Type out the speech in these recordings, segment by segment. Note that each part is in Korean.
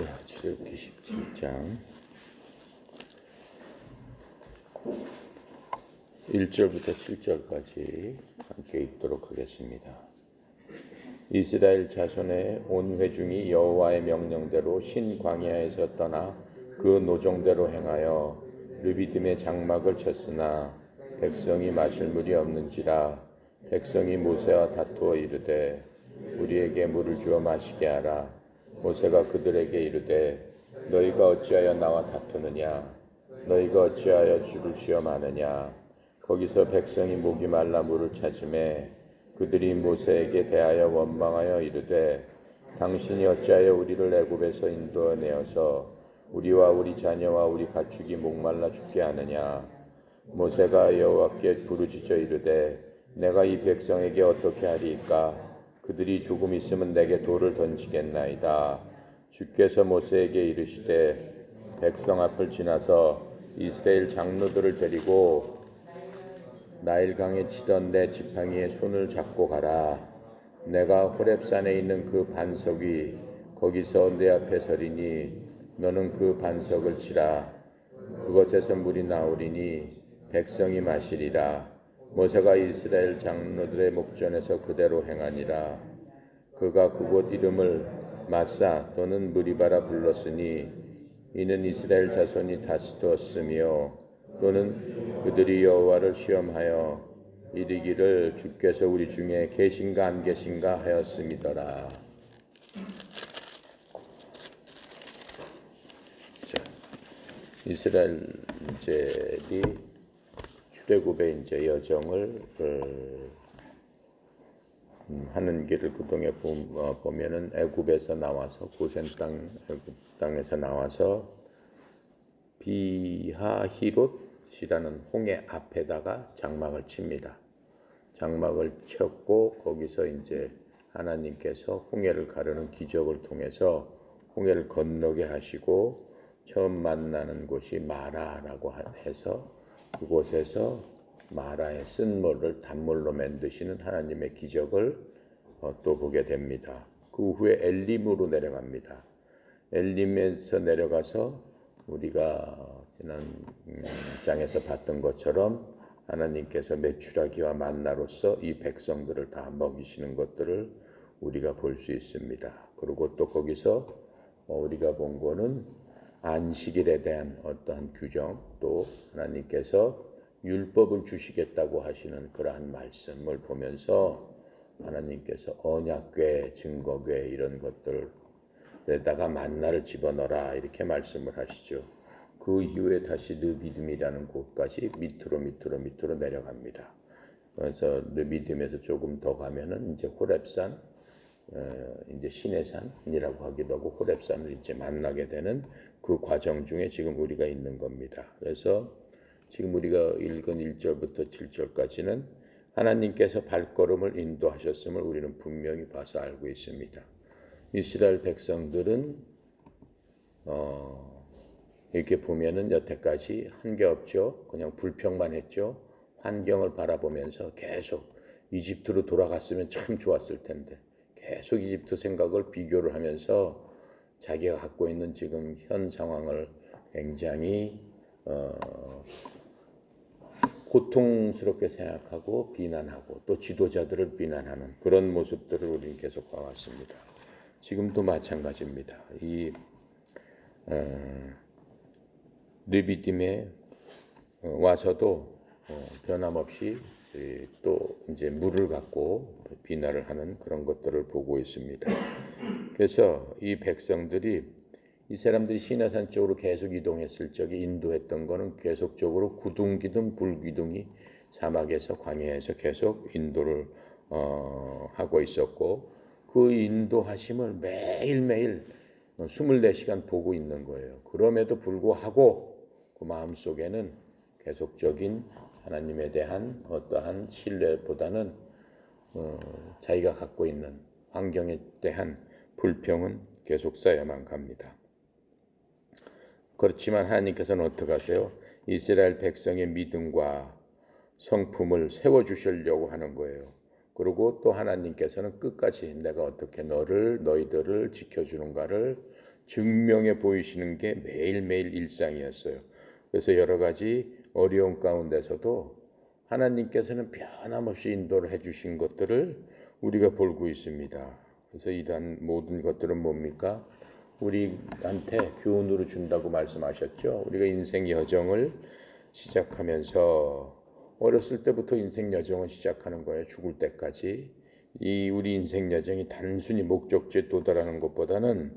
자, 출애굽기 17장 1절부터 7절까지 함께 읽도록 하겠습니다. 이스라엘 자손의 온 회중이 여호와의 명령대로 신 광야에서 떠나 그 노종대로 행하여 르비딤의 장막을 쳤으나 백성이 마실 물이 없는지라 백성이 모세와 다투어 이르되 우리에게 물을 주어 마시게 하라. 모세가 그들에게 이르되 너희가 어찌하여 나와 다투느냐 너희가 어찌하여 주를 시험하느냐. 거기서 백성이 목이 말라 물을 찾으매 그들이 모세에게 대하여 원망하여 이르되 당신이 어찌하여 우리를 애굽에서 인도하여 내어서 우리와 우리 자녀와 우리 가축이 목말라 죽게 하느냐. 모세가 여호와께 부르짖어 이르되 내가 이 백성에게 어떻게 하리이까. 그들이 조금 있으면 내게 돌을 던지겠나이다. 주께서 모세에게 이르시되 백성 앞을 지나서 이스라엘 장로들을 데리고 나일강에 치던 내 지팡이에 손을 잡고 가라. 내가 호렙산에 있는 그 반석 위 거기서 내 앞에 서리니 너는 그 반석을 치라. 그것에서 물이 나오리니 백성이 마시리라. 모세가 이스라엘 장로들의 목전에서 그대로 행하니라. 그가 그곳 이름을 마사 또는 무리바라 불렀으니 이는 이스라엘 자손이 다스렸으며 또는 그들이 여호와를 시험하여 이르기를 주께서 우리 중에 계신가 안 계신가 하였음이더라. 자, 이스라엘들이 출애굽의 이제 여정을 하는 길을 그동에 보면은 애굽에서 나와서 고센 땅 애굽 땅에서 나와서 비하히롯이라는 홍해 앞에다가 장막을 칩니다. 장막을 쳤고 거기서 이제 하나님께서 홍해를 가르는 기적을 통해서 홍해를 건너게 하시고 처음 만나는 곳이 마라라고 해서 그곳에서 마라의 쓴물을 단물로 만드시는 하나님의 기적을 또 보게 됩니다. 그 후에 엘림으로 내려갑니다. 엘림에서 내려가서 우리가 지난 장에서 봤던 것처럼 하나님께서 메추라기와 만나로서 이 백성들을 다 먹이시는 것들을 우리가 볼 수 있습니다. 그리고 또 거기서 우리가 본 거는 안식일에 대한 어떠한 규정, 또 하나님께서 율법을 주시겠다고 하시는 그러한 말씀을 보면서 하나님께서 언약궤, 증거궤 이런 것들에다가 만나를 집어넣어라 이렇게 말씀을 하시죠. 그 이후에 다시 르비딤이라는 곳까지 밑으로 내려갑니다. 그래서 르비딤에서 조금 더 가면은 이제 호렙산, 이제 신의 산이라고 하기도 하고 호렙산을 이제 만나게 되는 그 과정 중에 지금 우리가 있는 겁니다. 그래서 지금 우리가 읽은 1절부터 7절까지는 하나님께서 발걸음을 인도하셨음을 우리는 분명히 봐서 알고 있습니다. 이스라엘 백성들은 이렇게 보면은 여태까지 한 게 없죠. 그냥 불평만 했죠. 환경을 바라보면서 계속 이집트로 돌아갔으면 참 좋았을 텐데 계속 이집트 생각을 비교를 하면서 자기가 갖고 있는 지금 현 상황을 굉장히 고통스럽게 생각하고 비난하고 또 지도자들을 비난하는 그런 모습들을 우리는 계속 봐왔습니다. 지금도 마찬가지입니다. 이 르비딤에 와서도 변함없이 또 이제 물을 갖고 비난을 하는 그런 것들을 보고 있습니다. 그래서 이 백성들이 이 사람들이 시내산 쪽으로 계속 이동했을 적에 인도했던 거는 계속적으로 구둥기둥 불기둥이 사막에서 광야에서 계속 인도를 하고 있었고 그 인도하심을 매일매일 24시간 보고 있는 거예요. 그럼에도 불구하고 그 마음속에는 계속적인 하나님에 대한 어떠한 신뢰보다는 자기가 갖고 있는 환경에 대한 불평은 계속 쌓여만 갑니다. 그렇지만 하나님께서는 어떻게 하세요? 이스라엘 백성의 믿음과 성품을 세워주시려고 하는 거예요. 그리고 또 하나님께서는 끝까지 내가 어떻게 너희들을 지켜주는가를 증명해 보이시는 게 매일매일 일상이었어요. 그래서 여러 가지 어려운 가운데서도 하나님께서는 변함없이 인도를 해주신 것들을 우리가 볼고 있습니다. 그래서 이러한 모든 것들은 뭡니까? 우리한테 교훈으로 준다고 말씀하셨죠. 우리가 인생 여정을 시작하면서 어렸을 때부터 인생 여정을 시작하는 거예요. 죽을 때까지. 이 우리 인생 여정이 단순히 목적지에 도달하는 것보다는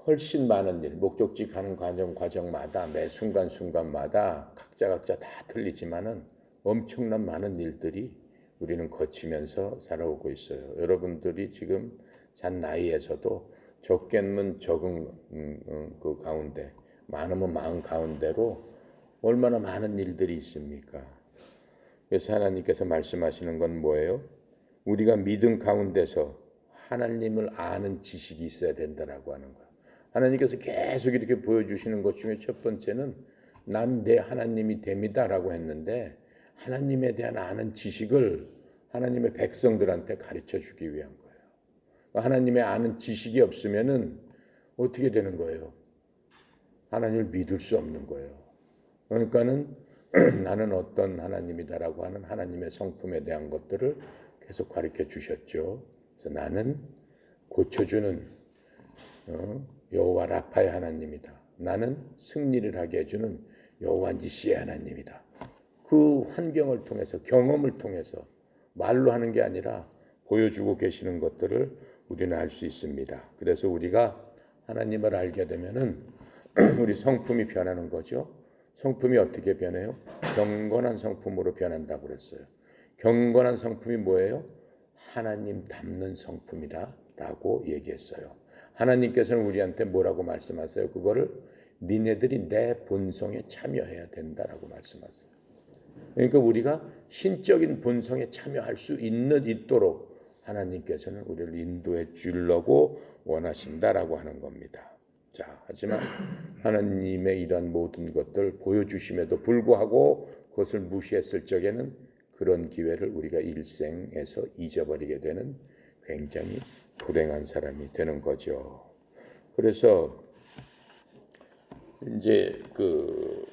훨씬 많은 일, 목적지 가는 과정마다 매 순간순간마다 각자 다 틀리지만은 엄청난 많은 일들이 우리는 거치면서 살아오고 있어요. 여러분들이 지금 산 나이에서도 적게는 적은 그 가운데, 많으면 많은 가운데로 얼마나 많은 일들이 있습니까? 그래서 하나님께서 말씀하시는 건 뭐예요? 우리가 믿음 가운데서 하나님을 아는 지식이 있어야 된다라고 하는 거예요. 하나님께서 계속 이렇게 보여주시는 것 중에 첫 번째는 난 내 하나님이 됩니다라고 했는데 하나님에 대한 아는 지식을 하나님의 백성들한테 가르쳐 주기 위한 거예요. 하나님의 아는 지식이 없으면은 어떻게 되는 거예요? 하나님을 믿을 수 없는 거예요. 그러니까는 나는 어떤 하나님이다라고 하는 하나님의 성품에 대한 것들을 계속 가르쳐 주셨죠. 그래서 나는 고쳐주는 여호와 라파의 하나님이다. 나는 승리를 하게 해주는 여호와 니시의 하나님이다. 그 환경을 통해서 경험을 통해서 말로 하는 게 아니라 보여주고 계시는 것들을 우리는 알 수 있습니다. 그래서 우리가 하나님을 알게 되면은 우리 성품이 변하는 거죠. 성품이 어떻게 변해요? 경건한 성품으로 변한다고 그랬어요. 경건한 성품이 뭐예요? 하나님 닮는 성품이다 라고 얘기했어요. 하나님께서는 우리한테 뭐라고 말씀하세요? 그거를 니네들이 내 본성에 참여해야 된다라고 말씀하세요. 그러니까 우리가 신적인 본성에 참여할 수 있도록 하나님께서는 우리를 인도해 주려고 원하신다라고 하는 겁니다. 자, 하지만 하나님의 이러한 모든 것들 보여주심에도 불구하고 그것을 무시했을 적에는 그런 기회를 우리가 일생에서 잊어버리게 되는 굉장히 불행한 사람이 되는 거죠. 그래서 이제 그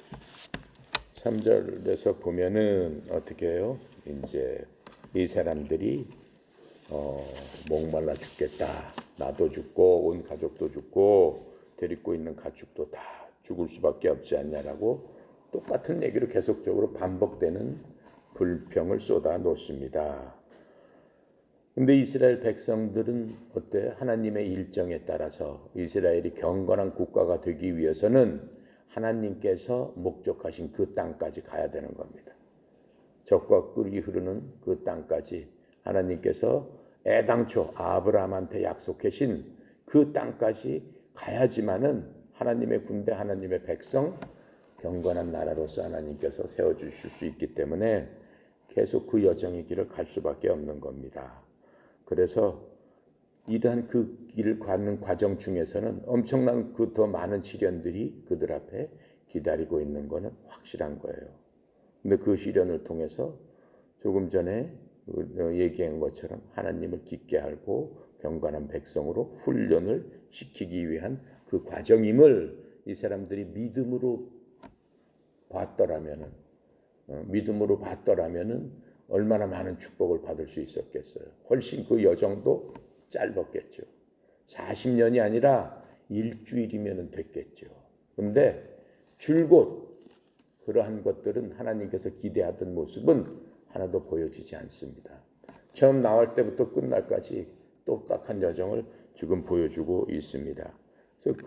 3절에서 보면은 어떻게 해요? 이제 이 사람들이 목말라 죽겠다. 나도 죽고 온 가족도 죽고 데리고 있는 가축도 다 죽을 수밖에 없지 않냐라고 똑같은 얘기를 계속적으로 반복되는 불평을 쏟아 놓습니다. 근데 이스라엘 백성들은 어때? 하나님의 일정에 따라서 이스라엘이 경건한 국가가 되기 위해서는 하나님께서 목적하신 그 땅까지 가야 되는 겁니다. 적과 꿀이 흐르는 그 땅까지 하나님께서 애당초 아브라함한테 약속하신 그 땅까지 가야지만은 하나님의 군대, 하나님의 백성, 경건한 나라로서 하나님께서 세워주실 수 있기 때문에 계속 그 여정의 길을 갈 수밖에 없는 겁니다. 그래서 이러한 그 길을 가는 과정 중에서는 엄청난 그 더 많은 시련들이 그들 앞에 기다리고 있는 것은 확실한 거예요. 근데 그 시련을 통해서 조금 전에 얘기한 것처럼 하나님을 깊게 알고 경건한 백성으로 훈련을 시키기 위한 그 과정임을 이 사람들이 믿음으로 봤더라면은 얼마나 많은 축복을 받을 수 있었겠어요. 훨씬 그 여정도 짧았겠죠. 40년이 아니라 일주일이면 됐겠죠. 그런데 줄곧 그러한 것들은 하나님께서 기대하던 모습은 하나도 보여지지 않습니다. 처음 나올 때부터 끝날까지 똑같은 여정을 지금 보여주고 있습니다. 그래서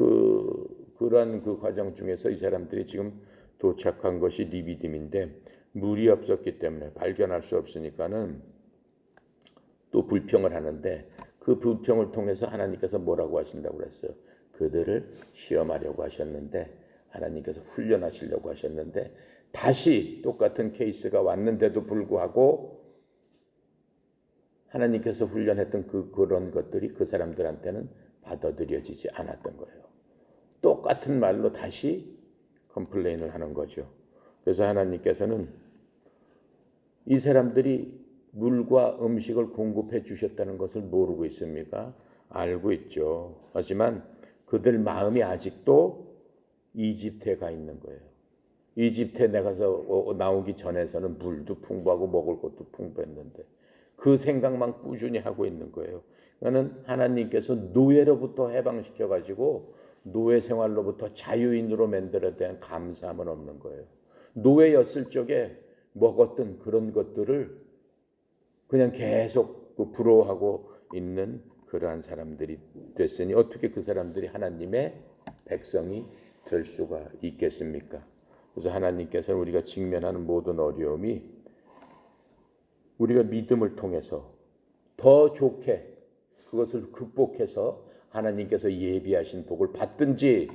그러한 그 과정 중에서 이 사람들이 지금 도착한 것이 리비딤인데 물이 없었기 때문에 발견할 수 없으니까는 또 불평을 하는데 그 불평을 통해서 하나님께서 뭐라고 하신다고 그랬어요? 그들을 시험하려고 하셨는데 하나님께서 훈련하시려고 하셨는데 다시 똑같은 케이스가 왔는데도 불구하고 하나님께서 훈련했던 그런 것들이 그 사람들한테는 받아들여지지 않았던 거예요. 똑같은 말로 다시 컴플레인을 하는 거죠. 그래서 하나님께서는 이 사람들이 물과 음식을 공급해 주셨다는 것을 모르고 있습니까? 알고 있죠. 하지만 그들 마음이 아직도 이집트에 가 있는 거예요. 이집트에 나가서 나오기 전에서는 물도 풍부하고 먹을 것도 풍부했는데 그 생각만 꾸준히 하고 있는 거예요. 그러니까 하나님께서 노예로부터 해방시켜가지고 노예 생활로부터 자유인으로 만들어야 대한 감사함은 없는 거예요. 노예였을 적에 먹었던 그런 것들을 그냥 계속 부러워하고 있는 그러한 사람들이 됐으니 어떻게 그 사람들이 하나님의 백성이 될 수가 있겠습니까? 그래서 하나님께서는 우리가 직면하는 모든 어려움이 우리가 믿음을 통해서 더 좋게 그것을 극복해서 하나님께서 예비하신 복을 받든지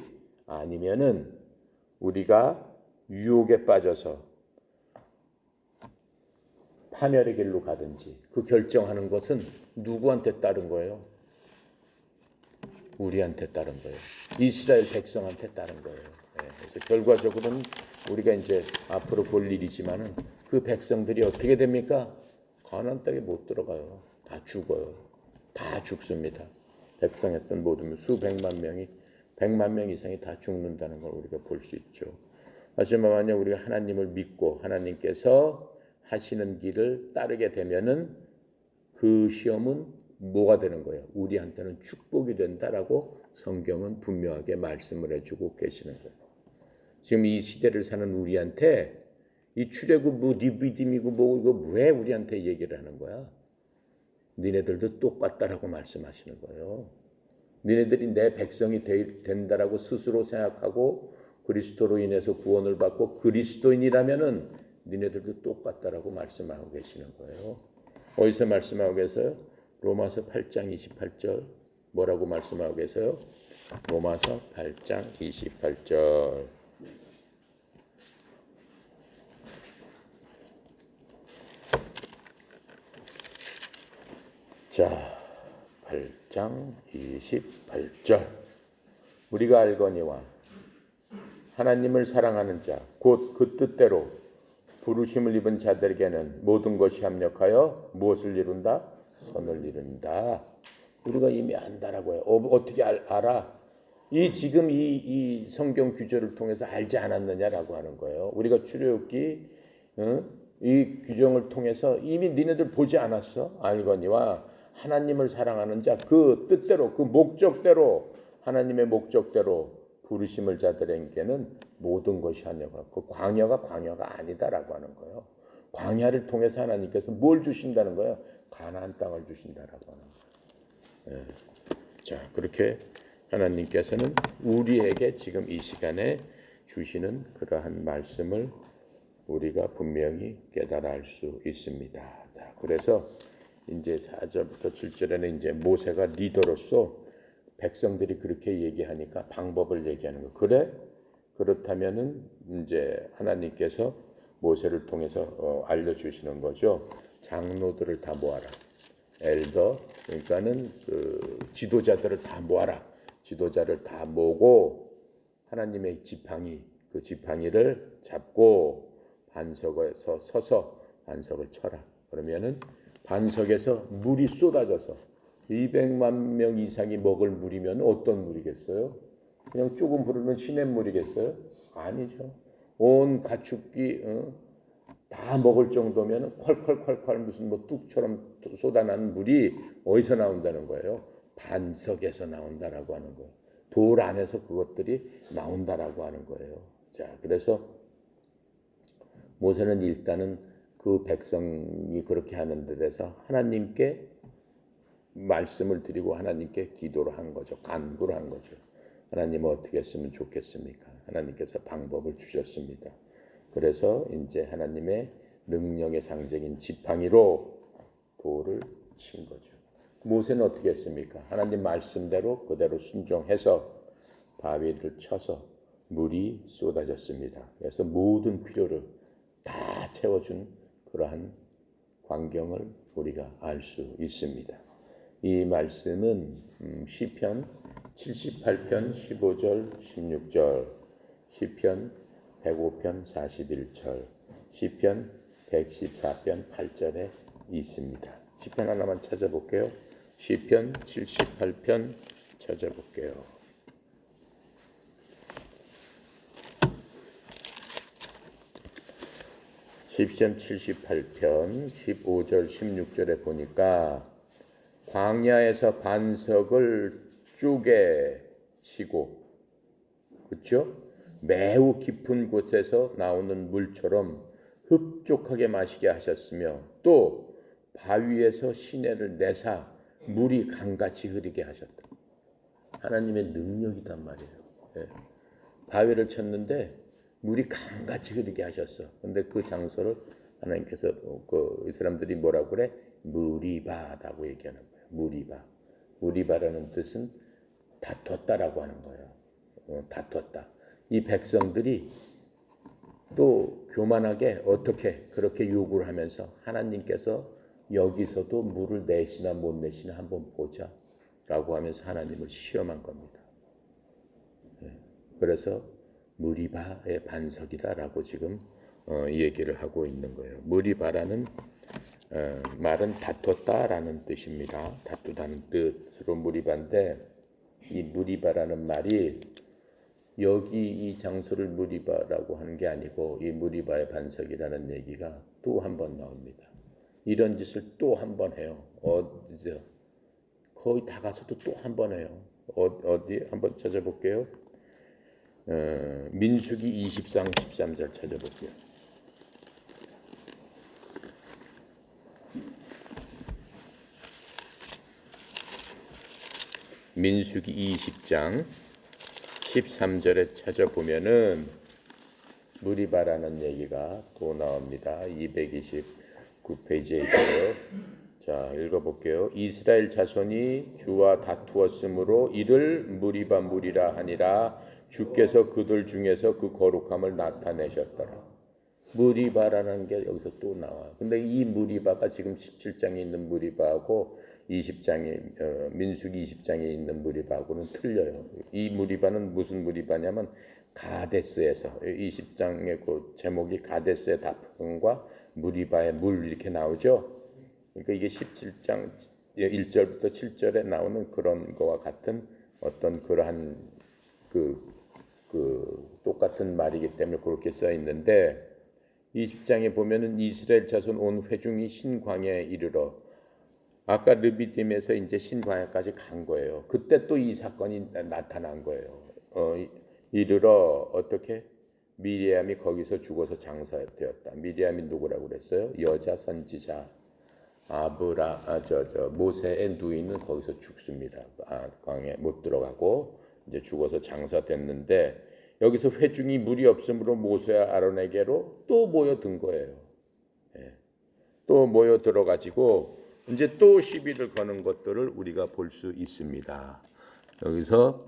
아니면은 우리가 유혹에 빠져서 파멸의 길로 가든지 그 결정하는 것은 누구한테 따른 거예요? 우리한테 따른 거예요. 이스라엘 백성한테 따른 거예요. 그래서 결과적으로는 우리가 이제 앞으로 볼 일이지만은 그 백성들이 어떻게 됩니까? 가나안 땅에 못 들어가요. 다 죽어요. 다 죽습니다. 백성했던 모든 수백만 명이 100만 명 이상이 다 죽는다는 걸 우리가 볼 수 있죠. 하지만 만약 우리가 하나님을 믿고 하나님께서 하시는 길을 따르게 되면은 그 시험은 뭐가 되는 거예요? 우리한테는 축복이 된다라고 성경은 분명하게 말씀을 해주고 계시는 거예요. 지금 이 시대를 사는 우리한테 이 출애굽 뭐 리비딤이고 뭐 이거 왜 우리한테 얘기를 하는 거야? 니네들도 똑같다라고 말씀하시는 거예요. 니네들이 내 백성이 된다라고 스스로 생각하고 그리스도로 인해서 구원을 받고 그리스도인이라면은 니네들도 똑같다라고 말씀하고 계시는 거예요. 어디서 말씀하고 계세요? 로마서 8장 28절 뭐라고 말씀하고 계세요? 로마서 8장 28절 자, 8장 28절 우리가 알거니와 하나님을 사랑하는 자 곧 그 뜻대로 부르심을 입은 자들에게는 모든 것이 합력하여 무엇을 이룬다? 선을 이룬다. 우리가 이미 안다라고 해요. 어떻게 알아? 지금 이 성경 규절을 통해서 알지 않았느냐라고 하는 거예요. 우리가 출애굽기 이 규정을 통해서 이미 니네들 보지 않았어? 알거니와 하나님을 사랑하는 자 그 뜻대로 그 목적대로 하나님의 목적대로 부르심을 자들에게는 모든 것이 합력하고 그 광야가 아니다라고 하는 거예요. 광야를 통해서 하나님께서 뭘 주신다는 거예요? 가나안 땅을 주신다라고 하는 거예요. 자, 그렇게 하나님께서는 우리에게 지금 이 시간에 주시는 그러한 말씀을 우리가 분명히 깨달아 알 수 있습니다. 자, 그래서 이제 4절부터 7절에는 이제 모세가 리더로서 백성들이 그렇게 얘기하니까 방법을 얘기하는 거. 그래? 그렇다면은 이제 하나님께서 모세를 통해서 알려주시는 거죠. 장로들을 다 모아라. 엘더 그러니까는 그 지도자들을 다 모아라. 지도자를 다 모으고 하나님의 지팡이 그 지팡이를 잡고 반석에서 서서 반석을 쳐라. 그러면은 반석에서 물이 쏟아져서 200만 명 이상이 먹을 물이면 어떤 물이겠어요? 그냥 조금 흐르는 시냇물이겠어요? 아니죠. 온 가축기 다 먹을 정도면 콸콸콸콸 무슨 뭐 뚝처럼 쏟아나는 물이 어디서 나온다는 거예요? 반석에서 나온다라고 하는 거예요. 돌 안에서 그것들이 나온다라고 하는 거예요. 자, 그래서 모세는 일단은 그 백성이 그렇게 하는 데 대해서 하나님께 말씀을 드리고 하나님께 기도를 한 거죠. 간구를 한 거죠. 하나님은 어떻게 했으면 좋겠습니까? 하나님께서 방법을 주셨습니다. 그래서 이제 하나님의 능력의 상징인 지팡이로 돌을 친 거죠. 모세는 어떻게 했습니까? 하나님 말씀대로 그대로 순종해서 바위를 쳐서 물이 쏟아졌습니다. 그래서 모든 필요를 다 채워준 그러한 광경을 우리가 알 수 있습니다. 이 말씀은 시편 78편 15절 16절 시편 105편 41절 시편 114편 8절에 있습니다. 시편 하나만 찾아볼게요. 시편 78편 찾아볼게요. 시편 78편 15절 16절에 보니까 광야에서 반석을 쪼개시고, 그렇죠? 매우 깊은 곳에서 나오는 물처럼 흡족하게 마시게 하셨으며, 또 바위에서 시내를 내사 물이 강같이 흐르게 하셨다. 하나님의 능력이단 말이에요. 예. 바위를 쳤는데 물이 강같이 흐르게 하셨어. 근데 그 장소를 하나님께서 그 사람들이 뭐라고 그래? 무리바라고 얘기하는 거예요. 무리바. 무리바라는 뜻은 다퉜다라고 하는 거예요. 다퉜다. 이 백성들이 또 교만하게 어떻게 그렇게 요구를 하면서 하나님께서 여기서도 물을 내시나 못 내시나 한번 보자 라고 하면서 하나님을 시험한 겁니다. 그래서 무리바의 반석이다라고 지금 이 얘기를 하고 있는 거예요. 무리바라는 말은 다퉜다라는 뜻입니다. 다투다는 뜻으로 무리바인데, 이 무리바라는 말이 여기 이 장소를 무리바라고 하는 게 아니고 이 무리바의 반석이라는 얘기가 또 한 번 나옵니다. 이런 짓을 또 한 번 해요. 어디서 거의 다 가서도 또 한 번 해요. 어디 한번 찾아볼게요. 민수기 20장 13절 찾아볼게요. 민수기 20장 13절에 찾아보면은 무리바라는 얘기가 또 나옵니다. 229페이지에 있고요. 자, 읽어볼게요. 이스라엘 자손이 주와 다투었으므로 이를 무리바 무리라 하니라. 주께서 그들 중에서 그 거룩함을 나타내셨더라. 무리바라는 게 여기서 또 나와요. 근데 이 무리바가 지금 17장에 있는 무리바하고 20장에 민수기 20장에 있는 무리바하고는 틀려요. 이 무리바는 무슨 무리바냐면 가데스에서 20장의 그 제목이 가데스의 다툼과 무리바의 물 이렇게 나오죠. 그러니까 이게 17장 1절부터 7절에 나오는 그런 거와 같은 어떤 그러한 그 똑같은 말이기 때문에 그렇게 써 있는데, 20장에 보면은 이스라엘 자손 온 회중이 신광야에 이르러, 아까 르비딤에서 이제 신광야까지 간 거예요. 그때 또 이 사건이 나타난 거예요. 이르러 어떻게? 미리암이 거기서 죽어서 장사되었다. 미리암이 누구라고 그랬어요? 여자 선지자 모세의 누이는 거기서 죽습니다. 광야에 못 들어가고 이제 죽어서 장사됐는데, 여기서 회중이 물이 없으므로 모세와 아론에게로 또 모여든 거예요. 또 모여 들어가지고 이제 또 시비를 거는 것들을 우리가 볼 수 있습니다. 여기서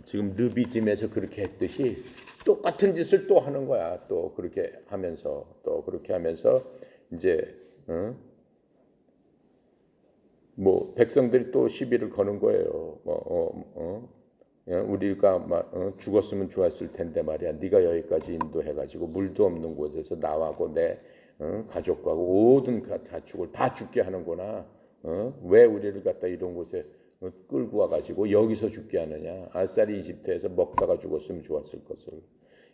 지금 르비딤에서 그렇게 했듯이 똑같은 짓을 또 하는 거야. 또 그렇게 하면서 이제 뭐 백성들이 또 시비를 거는 거예요. 우리가 죽었으면 좋았을 텐데 말이야. 네가 여기까지 인도해가지고 물도 없는 곳에서 나하고 내 가족하고 모든 가축을 다 죽게 하는구나. 왜 우리를 갖다 이런 곳에 끌고 와가지고 여기서 죽게 하느냐. 아싸리 이집트에서 먹다가 죽었으면 좋았을 것을.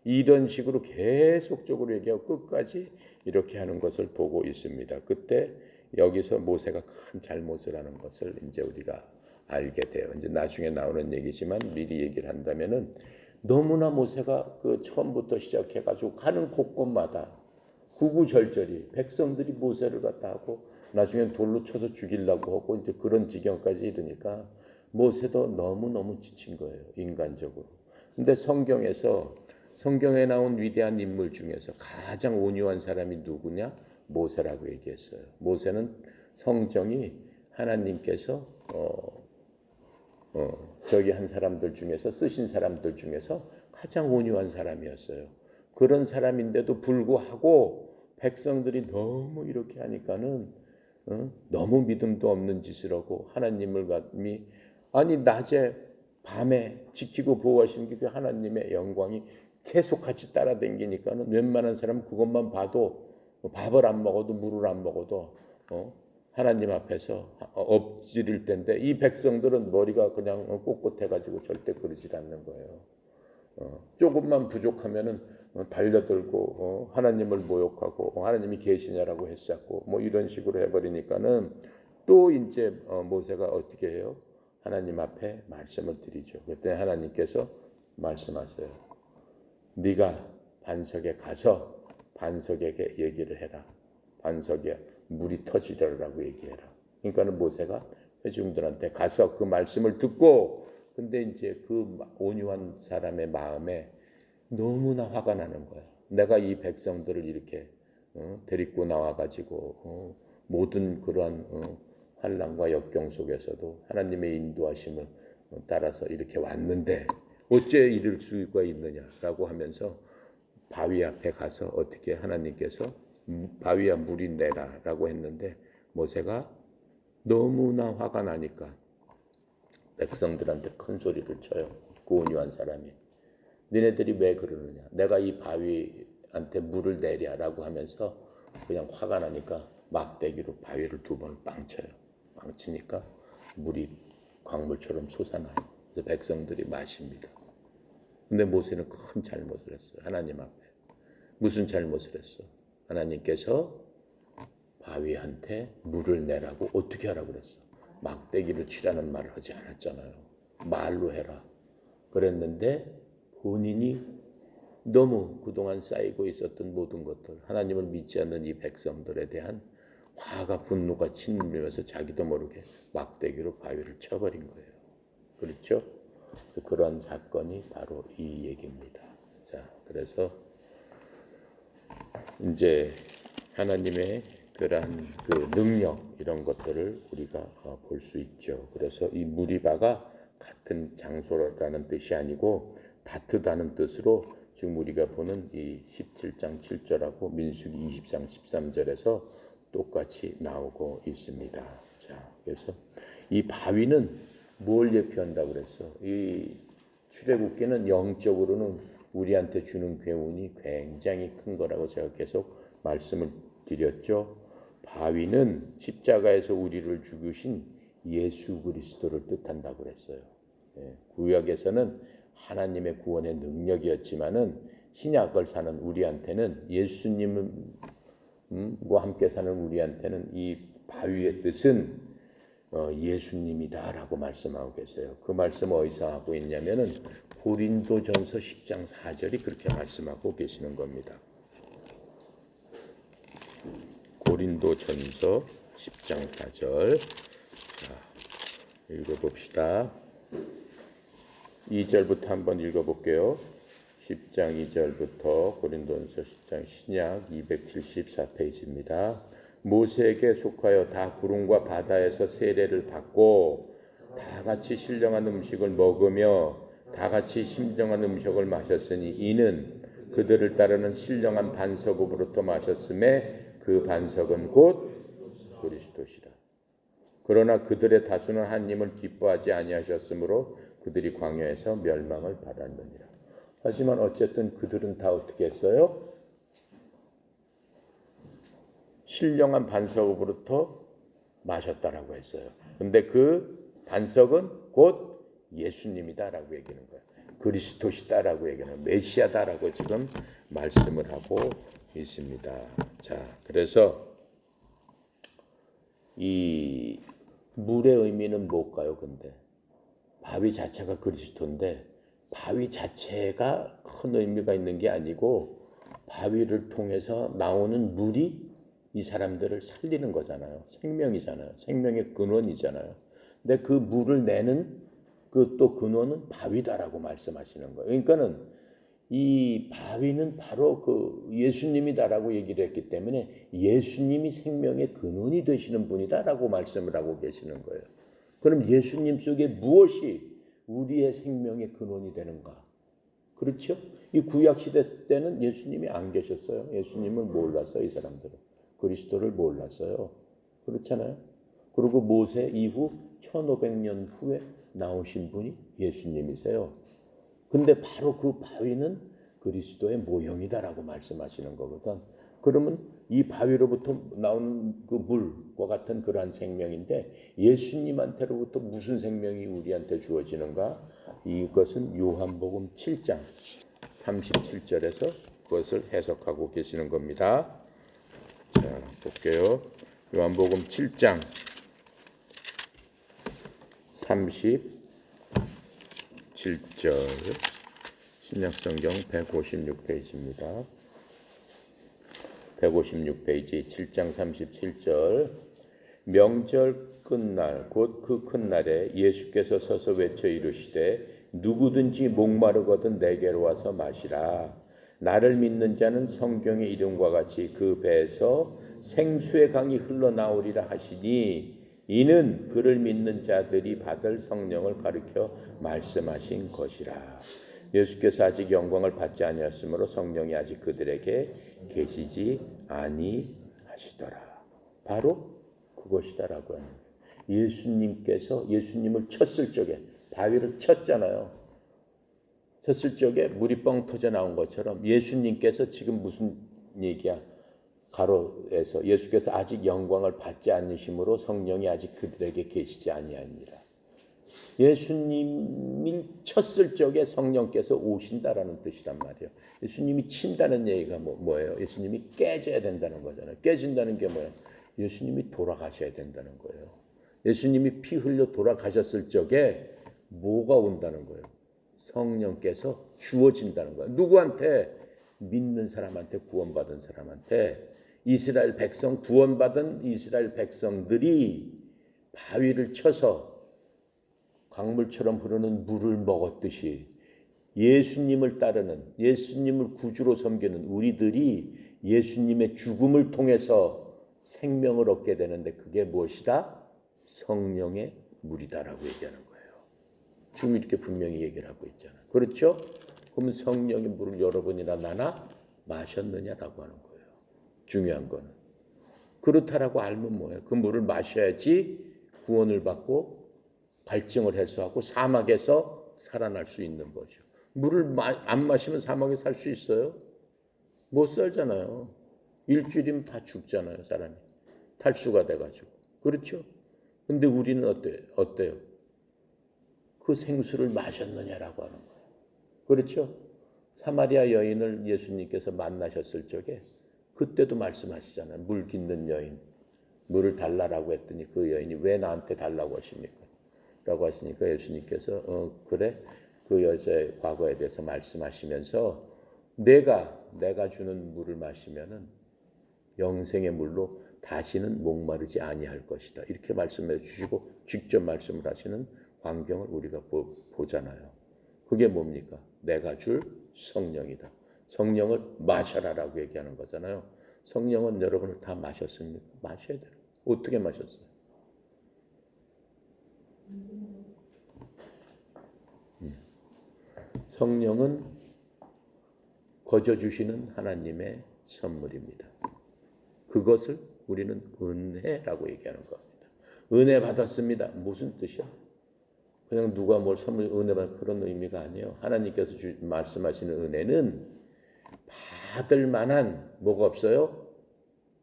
이런 식으로 계속적으로 얘기하고 끝까지 이렇게 하는 것을 보고 있습니다. 그때 여기서 모세가 큰 잘못을 하는 것을 이제 우리가 알게 돼요. 이제 나중에 나오는 얘기지만 미리 얘기를 한다면은 너무나 모세가 그 처음부터 시작해가지고 가는 곳곳마다 구구절절히 백성들이 모세를 갖다 하고 나중에 돌로 쳐서 죽이려고 하고 이제 그런 지경까지 이르니까 모세도 너무너무 지친 거예요. 인간적으로. 근데 성경에 나온 위대한 인물 중에서 가장 온유한 사람이 누구냐? 모세라고 얘기했어요. 모세는 성정이 하나님께서 저기 한 사람들 중에서 쓰신 사람들 중에서 가장 온유한 사람이었어요. 그런 사람인데도 불구하고 백성들이 너무 이렇게 하니까는 너무 믿음도 없는 짓을 하고 하나님을 감히 아니 낮에 밤에 지키고 보호하시는 게 하나님의 영광이 계속 같이 따라다니니까는 웬만한 사람은 그것만 봐도 밥을 안 먹어도 물을 안 먹어도 하나님 앞에서 엎드릴 텐데 이 백성들은 머리가 그냥 꼿꼿해가지고 절대 그러질 않는 거예요. 조금만 부족하면은 달려들고 하나님을 모욕하고 하나님이 계시냐라고 했었고 뭐 이런 식으로 해버리니까는 또 이제 모세가 어떻게 해요? 하나님 앞에 말씀을 드리죠. 그때 하나님께서 말씀하세요. 네가 반석에 가서 반석에게 얘기를 해라. 반석에 물이 터지려라고 얘기해라. 그러니까는 모세가 회중들한테 가서 그 말씀을 듣고 근데 이제 그 온유한 사람의 마음에 너무나 화가 나는 거야. 내가 이 백성들을 이렇게 데리고 나와가지고 모든 그러한 환난과 역경 속에서도 하나님의 인도하심을 따라서 이렇게 왔는데 어째 이럴 수가 있느냐라고 하면서 바위 앞에 가서 어떻게 하나님께서 바위에 물이 내라라고 했는데 모세가 너무나 화가 나니까 백성들한테 큰 소리를 쳐요. 그 온유한 사람이. 너네들이 왜 그러느냐. 내가 이 바위한테 물을 내랴라고 하면서 그냥 화가 나니까 막대기로 바위를 2번 빵 쳐요. 빵 치니까 물이 광물처럼 솟아나요. 그래서 백성들이 마십니다. 근데 모세는 큰 잘못을 했어요. 하나님 앞에. 무슨 잘못을 했어? 하나님께서 바위한테 물을 내라고 어떻게 하라고 그랬어? 막대기로 치라는 말을 하지 않았잖아요. 말로 해라. 그랬는데 본인이 너무 그동안 쌓이고 있었던 모든 것들, 하나님을 믿지 않는 이 백성들에 대한 화가 분노가 짓누르면서 자기도 모르게 막대기로 바위를 쳐버린 거예요. 그렇죠? 그런 사건이 바로 이 얘기입니다. 자, 그래서 이제 하나님의 그러한 그 능력 이런 것들을 우리가 볼 수 있죠. 그래서 이 무리바가 같은 장소라는 뜻이 아니고 다투다는 뜻으로 지금 우리가 보는 이 17장 7절하고 민수기 20장 13절에서 똑같이 나오고 있습니다. 자, 그래서 이 바위는 뭘 예표한다고 그랬어? 이 출애굽기는 영적으로는 우리한테 주는 교훈이 굉장히 큰 거라고 제가 계속 말씀을 드렸죠. 바위는 십자가에서 우리를 죽으신 예수 그리스도를 뜻한다고 그랬어요. 구약에서는 하나님의 구원의 능력이었지만은 신약을 사는 우리한테는 예수님과 함께 사는 우리한테는 이 바위의 뜻은 예수님이다라고 말씀하고 계세요. 그 말씀 어디서 하고 있냐면은 고린도전서 10장 4절이 그렇게 말씀하고 계시는 겁니다. 고린도전서 10장 4절. 자, 읽어봅시다. 2절부터 한번 읽어볼게요. 10장 2절부터 고린도전서 10장 신약 274페이지입니다. 모세에게 속하여 다 구름과 바다에서 세례를 받고 다 같이 신령한 음식을 먹으며 다 같이 신령한 음식을 마셨으니 이는 그들을 따르는 신령한 반석으로부터 마셨음에 그 반석은 곧 그리스도시라. 그러나 그들의 다수는 하나님을 기뻐하지 아니하셨으므로 그들이 광야에서 멸망을 받았느니라. 하지만 어쨌든 그들은 다 어떻게 했어요? 신령한 반석으로부터 마셨다라고 했어요. 근데 그 반석은 곧 예수님이다라고 얘기하는 거예요. 그리스도시다라고 얘기하는 메시아다라고 지금 말씀을 하고 있습니다. 자, 그래서 이 물의 의미는 뭘까요? 근데 바위 자체가 그리스도인데 바위 자체가 큰 의미가 있는 게 아니고 바위를 통해서 나오는 물이 이 사람들을 살리는 거잖아요. 생명이잖아요. 생명의 근원이잖아요. 근데 그 물을 내는 그 또 근원은 바위다라고 말씀하시는 거예요. 그러니까는 이 바위는 바로 그 예수님이다라고 얘기를 했기 때문에 예수님이 생명의 근원이 되시는 분이다라고 말씀을 하고 계시는 거예요. 그럼 예수님 속에 무엇이 우리의 생명의 근원이 되는가? 그렇죠? 이 구약 시대 때는 예수님이 안 계셨어요. 예수님을 몰랐어요, 이 사람들은. 그리스도를 몰랐어요. 그렇잖아요. 그리고 모세 이후 1500년 후에 나오신 분이 예수님이세요. 근데 바로 그 바위는 그리스도의 모형이다라고 말씀하시는 거거든. 그러면 이 바위로부터 나오는 그 물과 같은 그러한 생명인데 예수님한테로부터 무슨 생명이 우리한테 주어지는가? 이것은 요한복음 7장 37절에서 그것을 해석하고 계시는 겁니다. 자, 볼게요. 요한복음 7장 37절 신약성경 156페이지입니다. 156페이지 7장 37절 명절 끝날 곧 그 큰 날에 예수께서 서서 외쳐 이르시되 누구든지 목마르거든 내게로 와서 마시라. 나를 믿는 자는 성경의 이름과 같이 그 배에서 생수의 강이 흘러나오리라 하시니 이는 그를 믿는 자들이 받을 성령을 가리켜 말씀하신 것이라. 예수께서 아직 영광을 받지 아니하였으므로 성령이 아직 그들에게 계시지 아니하시더라. 바로 그것이다라고 하는 거예요. 예수님께서 예수님을 쳤을 적에 바위를 쳤잖아요. 쳤을 적에 물이 뻥 터져 나온 것처럼 예수님께서 지금 무슨 얘기야? 가로에서 예수께서 아직 영광을 받지 않으심으로 성령이 아직 그들에게 계시지 아니하니라. 예수님이 쳤을 적에 성령께서 오신다라는 뜻이란 말이에요. 예수님이 친다는 얘기가 뭐예요? 예수님이 깨져야 된다는 거잖아요. 깨진다는 게 뭐예요? 예수님이 돌아가셔야 된다는 거예요. 예수님이 피 흘려 돌아가셨을 적에 뭐가 온다는 거예요? 성령께서 주어진다는 거예요. 누구한테? 믿는 사람한테, 구원받은 사람한테. 이스라엘 백성, 구원받은 이스라엘 백성들이 바위를 쳐서 강물처럼 흐르는 물을 먹었듯이 예수님을 따르는, 예수님을 구주로 섬기는 우리들이 예수님의 죽음을 통해서 생명을 얻게 되는데 그게 무엇이다? 성령의 물이다라고 얘기하는 거예요. 지금 이렇게 분명히 얘기를 하고 있잖아요. 그렇죠? 그러면 성령의 물을 여러분이나 나나 마셨느냐라고 하는 거예요. 중요한 거는. 그렇다라고 알면 뭐예요? 그 물을 마셔야지 구원을 받고 갈증을 해소하고 사막에서 살아날 수 있는 거죠. 물을 안 마시면 사막에 살 수 있어요? 못 살잖아요. 일주일이면 다 죽잖아요, 사람이. 탈수가 돼가지고. 그렇죠? 근데 우리는 어때요? 그 생수를 마셨느냐라고 하는 거예요. 그렇죠? 사마리아 여인을 예수님께서 만나셨을 적에 그때도 말씀하시잖아요. 물 깃는 여인. 물을 달라라고 했더니 그 여인이 왜 나한테 달라고 하십니까? 라고 하시니까 예수님께서 그래? 그 여자의 과거에 대해서 말씀하시면서 내가 주는 물을 마시면은 영생의 물로 다시는 목마르지 아니할 것이다. 이렇게 말씀해 주시고 직접 말씀을 하시는 광경을 우리가 보잖아요. 그게 뭡니까? 내가 줄 성령이다. 성령을 마셔라라고 얘기하는 거잖아요. 성령은 여러분을 다 마셨습니까? 마셔야 돼요. 어떻게 마셨어요? 성령은 거저 주시는 하나님의 선물입니다. 그것을 우리는 은혜라고 얘기하는 겁니다. 은혜 받았습니다. 무슨 뜻이야? 그냥 누가 뭘 선물 은혜 받 그런 의미가 아니에요. 하나님께서 말씀하시는 은혜는 받을 만한 뭐가 없어요?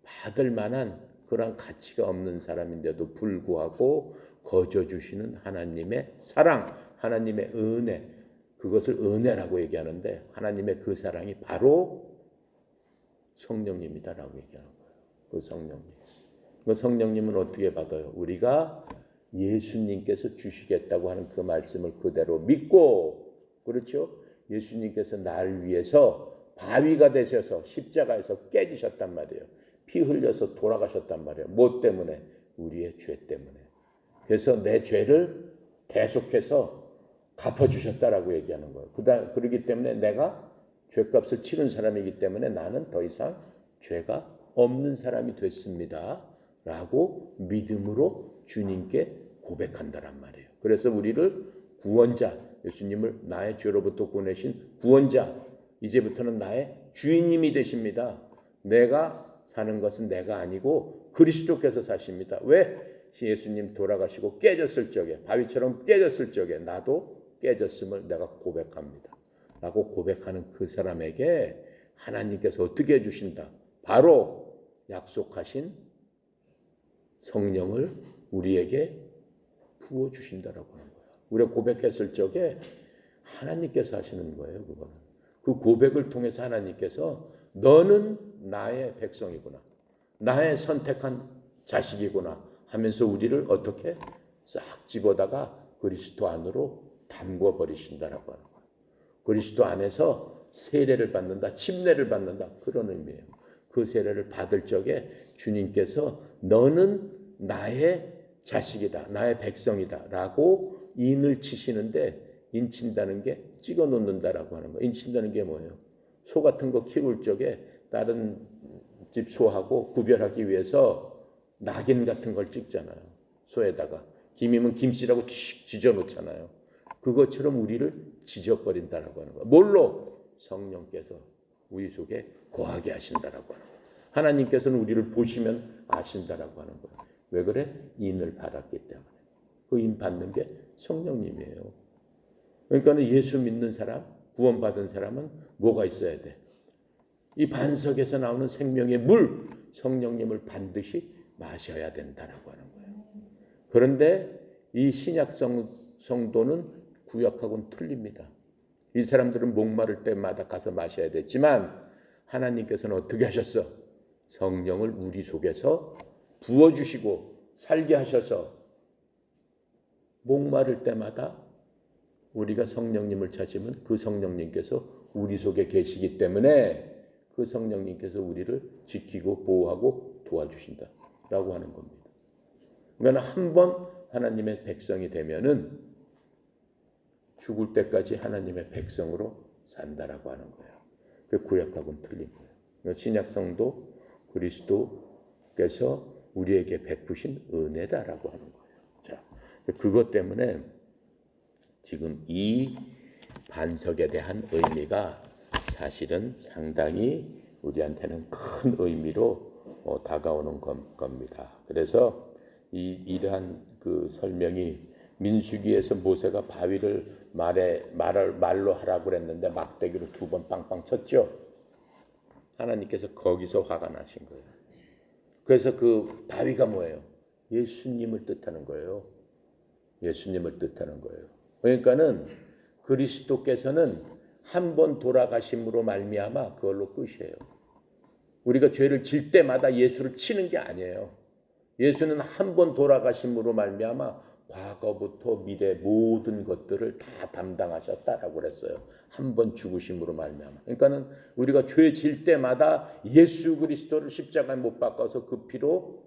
받을 만한 그런 가치가 없는 사람인데도 불구하고 거저 주시는 하나님의 사랑, 하나님의 은혜, 그것을 은혜라고 얘기하는데 하나님의 그 사랑이 바로 성령님이다라고 얘기하는 거예요. 그 성령님. 그 성령님은 어떻게 받아요? 우리가 예수님께서 주시겠다고 하는 그 말씀을 그대로 믿고, 그렇죠? 예수님께서 나를 위해서 바위가 되셔서 십자가에서 깨지셨단 말이에요. 피 흘려서 돌아가셨단 말이에요. 뭐 때문에? 우리의 죄 때문에. 그래서 내 죄를 계속해서 갚아주셨다라고 얘기하는 거예요. 그러기 때문에 내가 죄값을 치른 사람이기 때문에 나는 더 이상 죄가 없는 사람이 됐습니다. 라고 믿음으로 주님께 고백한다란 말이에요. 그래서 우리를 구원자, 예수님을 나의 죄로부터 구원하신 구원자, 이제부터는 나의 주인님이 되십니다. 내가 사는 것은 내가 아니고 그리스도께서 사십니다. 왜? 예수님 돌아가시고 깨졌을 적에, 바위처럼 깨졌을 적에 나도 깨졌음을 내가 고백합니다. 라고 고백하는 그 사람에게 하나님께서 어떻게 해주신다? 바로 약속하신 성령을 우리에게 부어주신다라고 하는 거예요. 우리가 고백했을 적에 하나님께서 하시는 거예요. 그거는. 그 고백을 통해서 하나님께서 너는 나의 백성이구나. 나의 선택한 자식이구나 하면서 우리를 어떻게 싹 집어다가 그리스도 안으로 담궈 버리신다라고 하는 거예요. 그리스도 안에서 세례를 받는다, 침례를 받는다 그런 의미예요. 그 세례를 받을 적에 주님께서 너는 나의 자식이다, 나의 백성이다라고 인을 치시는데 인친다는 게 찍어 놓는다라고 하는 거예요. 인친다는 게 뭐예요? 소 같은 거 키울 적에 다른 집 소하고 구별하기 위해서 낙인 같은 걸 찍잖아요. 소에다가 김이면 김씨라고 지져 놓잖아요. 그것처럼 우리를 지져버린다라고 하는 거예요. 뭘로? 성령께서 우리 속에 거하게 하신다라고 하는 거예요. 하나님께서는 우리를 보시면 아신다라고 하는 거예요. 왜 그래? 인을 받았기 때문에. 그 인 받는 게 성령님이에요. 그러니까 예수 믿는 사람, 구원받은 사람은 뭐가 있어야 돼? 이 반석에서 나오는 생명의 물, 성령님을 반드시 마셔야 된다라고 하는 거예요. 그런데 이 신약 성도는 구약하고는 틀립니다. 이 사람들은 목마를 때마다 가서 마셔야 되지만 하나님께서는 어떻게 하셨어? 성령을 우리 속에서 부어주시고 살게 하셔서 목마를 때마다 우리가 성령님을 찾으면 그 성령님께서 우리 속에 계시기 때문에 그 성령님께서 우리를 지키고 보호하고 도와주신다라고 하는 겁니다. 그러니까 한번 하나님의 백성이 되면은 죽을 때까지 하나님의 백성으로 산다라고 하는 거예요. 그 구약하고는 틀린 거예요. 그러니까 신약성도 그리스도께서 우리에게 베푸신 은혜다라고 하는 거예요. 자, 그것 때문에 지금 이 반석에 대한 의미가 사실은 상당히 우리한테는 큰 의미로 다가오는 겁니다. 그래서 이러한 그 설명이 민수기에서 모세가 바위를 말로 하라고 그랬는데 막대기로 2번 빵빵 쳤죠. 하나님께서 거기서 화가 나신 거예요. 그래서 그 바위가 뭐예요? 예수님을 뜻하는 거예요. 예수님을 뜻하는 거예요. 그러니까는 그리스도께서는 한 번 돌아가심으로 말미암아 그걸로 끝이에요. 우리가 죄를 질 때마다 예수를 치는 게 아니에요. 예수는 한 번 돌아가심으로 말미암아 과거부터 미래 모든 것들을 다 담당하셨다라고 그랬어요. 한 번 죽으심으로 말미암아. 그러니까는 우리가 죄 질 때마다 예수 그리스도를 십자가에 못 박아서 그 피로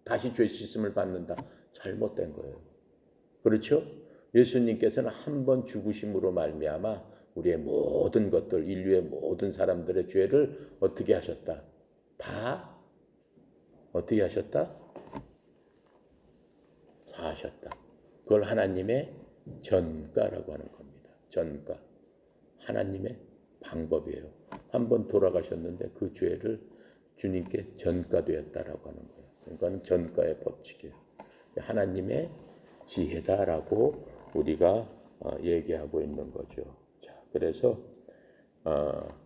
다시 죄 씻음을 받는다. 잘못된 거예요. 그렇죠? 예수님께서는 한 번 죽으심으로 말미암아 우리의 모든 것들, 인류의 모든 사람들의 죄를 어떻게 하셨다? 다 어떻게 하셨다? 사하셨다. 그걸 하나님의 전가라고 하는 겁니다. 전가. 하나님의 방법이에요. 한 번 돌아가셨는데 그 죄를 주님께 전가되었다라고 하는 거예요. 그러니까 전가의 법칙이에요. 하나님의 지혜다라고 우리가 얘기하고 있는 거죠. 자, 그래서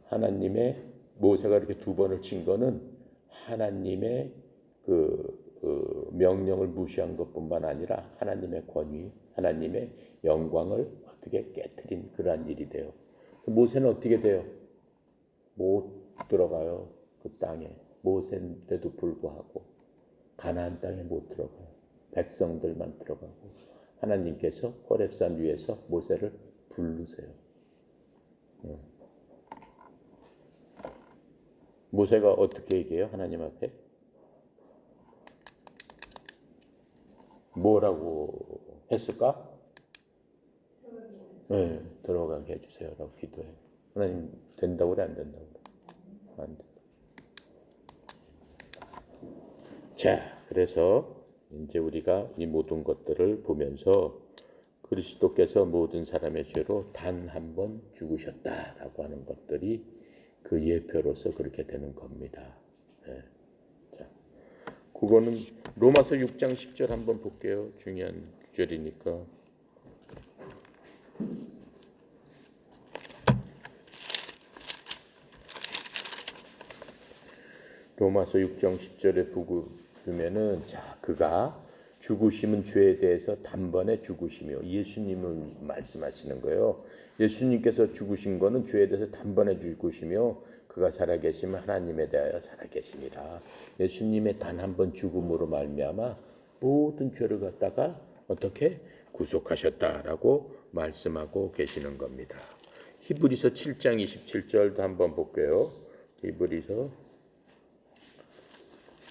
하나님의 모세가 이렇게 2번을 친 거는 하나님의 그 명령을 무시한 것뿐만 아니라 하나님의 권위, 하나님의 영광을 어떻게 깨트린 그러한 일이 돼요. 모세는 어떻게 돼요? 못 들어가요. 그 땅에. 모세인데도 불구하고 가나안 땅에 못 들어가요. 백성들만 들어가고 하나님께서 호렙산 위에서 모세를 부르세요. 모세가 어떻게 얘기해요? 하나님 앞에? 뭐라고 했을까? 네, 들어가게 해주세요라고 기도해요. 하나님 된다고 그래 안 된다고 그래? 안 돼. 자, 그래서 이제 우리가 이 모든 것들을 보면서 그리스도께서 모든 사람의 죄로 단 한 번 죽으셨다라고 하는 것들이 그 예표로서 그렇게 되는 겁니다. 네. 자, 그거는 로마서 6장 10절 한번 볼게요. 중요한 구절이니까. 로마서 6장 10절에 보면은 자 그가 죽으심은 죄에 대해서 단번에 죽으시며 예수님을 말씀하시는 거예요. 예수님께서 죽으신 거는 죄에 대해서 단번에 죽으시며 그가 살아계시면 하나님에 대하여 살아계십니다. 예수님의 단 한 번 죽음으로 말미암아 모든 죄를 갖다가 어떻게 구속하셨다라고 말씀하고 계시는 겁니다. 히브리서 7장 27절도 한번 볼게요. 히브리서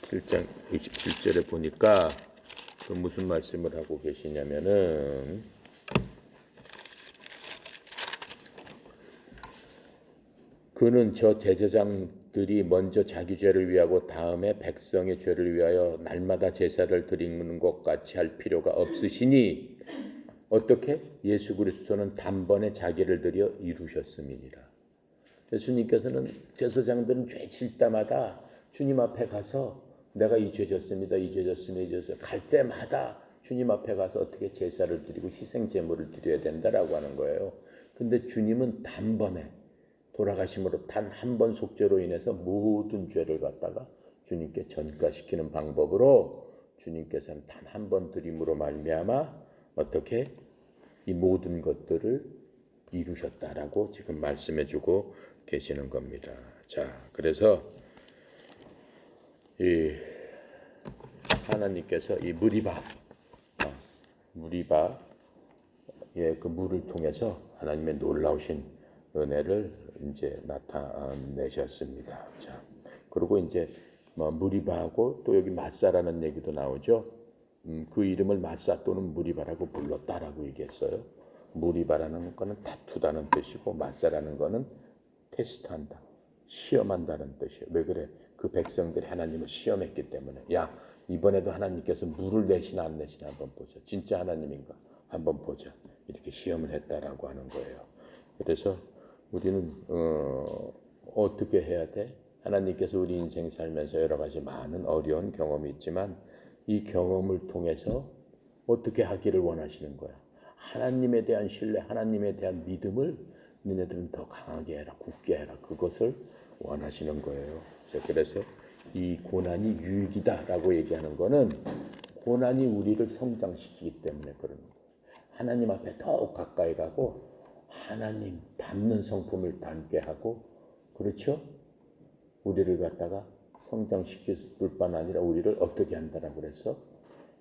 7장 27절에 보니까 그 무슨 말씀을 하고 계시냐면은 그는 저 제사장들이 먼저 자기 죄를 위하고 다음에 백성의 죄를 위하여 날마다 제사를 드리는 것 같이 할 필요가 없으시니 어떻게? 예수 그리스도는 단번에 자기를 드려 이루셨음이니라. 예수님께서는 제사장들은 죄 질 때마다 주님 앞에 가서 내가 이 죄 졌습니다. 이 죄 졌습니다. 이 죄 졌습니다. 갈 때마다 주님 앞에 가서 어떻게 제사를 드리고 희생 제물을 드려야 된다라고 하는 거예요. 근데 주님은 단번에 돌아가심으로 단 한 번 속죄로 인해서 모든 죄를 갖다가 주님께 전가시키는 방법으로 주님께서는 단 한 번 드림으로 말미암아 어떻게 이 모든 것들을 이루셨다라고 지금 말씀해주고 계시는 겁니다. 자, 그래서 이 하나님께서 이 무리바 그 물을 통해서 하나님의 놀라우신 은혜를 이제 나타내셨습니다. 자, 그리고 이제 무리바하고 또 여기 마사라는 얘기도 나오죠. 그 이름을 마사 또는 무리바라고 불렀다라고 얘기했어요. 무리바라는 거는 다투다는 뜻이고 마사라는 거는 테스트한다, 시험한다는 뜻이에요. 왜 그래? 그 백성들이 하나님을 시험했기 때문에 야 이번에도 하나님께서 물을 내시나 안 내시나 한번 보자. 진짜 하나님인가 한번 보자. 이렇게 시험을 했다라고 하는 거예요. 그래서 우리는 어떻게 해야 돼? 하나님께서 우리 인생 살면서 여러 가지 많은 어려운 경험이 있지만 이 경험을 통해서 어떻게 하기를 원하시는 거야. 하나님에 대한 신뢰, 하나님에 대한 믿음을 너네들은 더 강하게 해라, 굳게 해라. 그것을 원하시는 거예요. 그래서 이 고난이 유익이다라고 얘기하는 거는 고난이 우리를 성장시키기 때문에 그런 거예요. 하나님 앞에 더욱 가까이 가고 하나님 닮는 성품을 닮게 하고 그렇죠? 우리를 갖다가 성장시킬 뿐만 아니라 우리를 어떻게 한다라고 그래서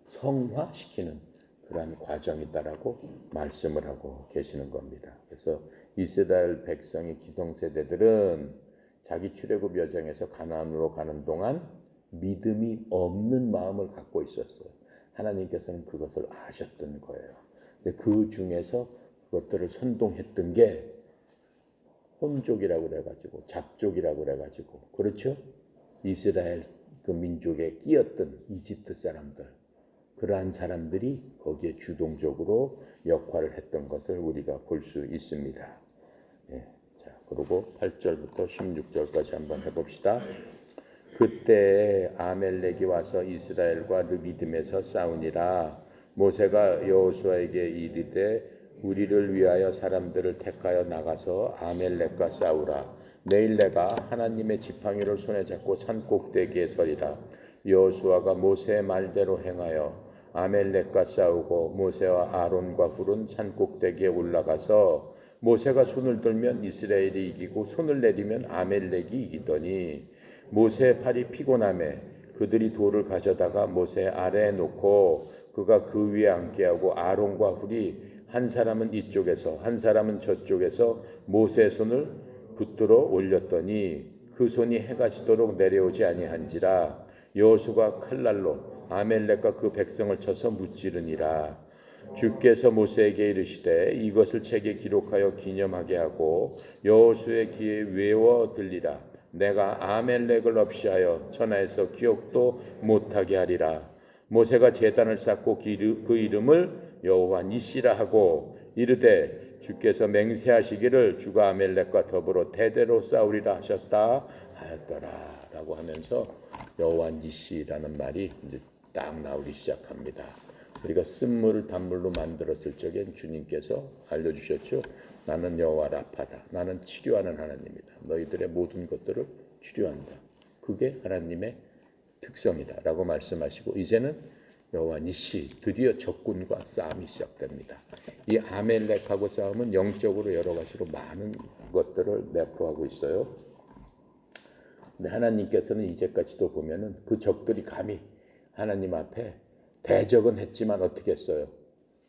성화시키는 그러한 과정이다라고 말씀을 하고 계시는 겁니다. 그래서 이스라엘 백성의 기성세대들은 자기 출애굽 여정에서 가나안으로 가는 동안 믿음이 없는 마음을 갖고 있었어요. 하나님께서는 그것을 아셨던 거예요. 그 중에서 그것들을 선동했던 게 혼족이라고 그래가지고 잡족이라고 그래가지고 그렇죠? 이스라엘 그 민족에 끼었던 이집트 사람들 그러한 사람들이 거기에 주동적으로 역할을 했던 것을 우리가 볼 수 있습니다. 예, 자 그리고 8절부터 16절까지 한번 해봅시다. 그때 아멜렉이 와서 이스라엘과 르비딤에서 싸우니라. 모세가 여호수아에게 이르되 우리를 위하여 사람들을 택하여 나가서 아멜렉과 싸우라. 내일 내가 하나님의 지팡이를 손에 잡고 산 꼭대기에 서리라. 여호수아가 모세의 말대로 행하여 아멜렉과 싸우고 모세와 아론과 훌은 산 꼭대기에 올라가서 모세가 손을 들면 이스라엘이 이기고 손을 내리면 아멜렉이 이기더니 모세의 팔이 피곤하매 그들이 돌을 가져다가 모세 아래에 놓고 그가 그 위에 앉게 하고 아론과 훌이 한 사람은 이쪽에서 한 사람은 저쪽에서 모세의 손을 붙들어 올렸더니 그 손이 해가 지도록 내려오지 아니한지라. 여호수아가 칼날로 아멜렉과 그 백성을 쳐서 무찌르니라. 주께서 모세에게 이르시되 이것을 책에 기록하여 기념하게 하고 여호수아의 귀에 외워 들리라. 내가 아멜렉을 없이하여 천하에서 기억도 못하게 하리라. 모세가 제단을 쌓고 그 이름을 여호와 니시라 하고 이르되 주께서 맹세하시기를 주가 아멜렉과 더불어 대대로 싸우리라 하셨다 하였더라라고 하면서 여호와 니시라는 말이 이제 딱 나오기 시작합니다. 우리가 쓴물을 단물로 만들었을 적엔 주님께서 알려주셨죠. 나는 여호와 라파다. 나는 치료하는 하나님이다. 너희들의 모든 것들을 치료한다. 그 그게 하나님의 특성이다라고 말씀하시고 이제는 여호와 니시 드디어 적군과 싸움이 시작됩니다. 이 아멜렉하고 싸움은 영적으로 여러 가지로 많은 것들을 내포하고 있어요. 근데 하나님께서는 이제까지도 보면은 그 적들이 감히 하나님 앞에 대적은 했지만 어떻게 했어요?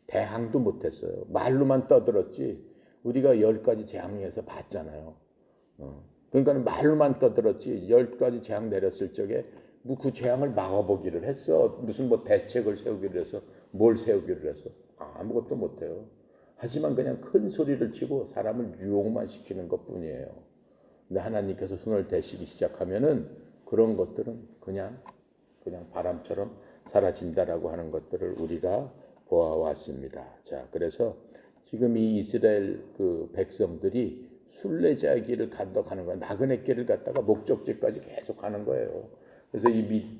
대항도 못했어요. 말로만 떠들었지. 우리가 10가지 재앙에서 봤잖아요. 그러니까 말로만 떠들었지 10가지 재앙 내렸을 적에 뭐 그 재앙을 막아보기를 했어. 무슨 뭐 대책을 세우기를 해서 뭘 세우기를 해서 아무것도 못해요. 하지만 그냥 큰 소리를 치고 사람을 유혹만 시키는 것뿐이에요. 근데 하나님께서 손을 대시기 시작하면은 그런 것들은 그냥 바람처럼 사라진다라고 하는 것들을 우리가 보아왔습니다. 자, 그래서 지금 이 이스라엘 그 백성들이 순례자의 길을 가는 거야. 나그네 길을 갔다가 목적지까지 계속 가는 거예요. 그래서 이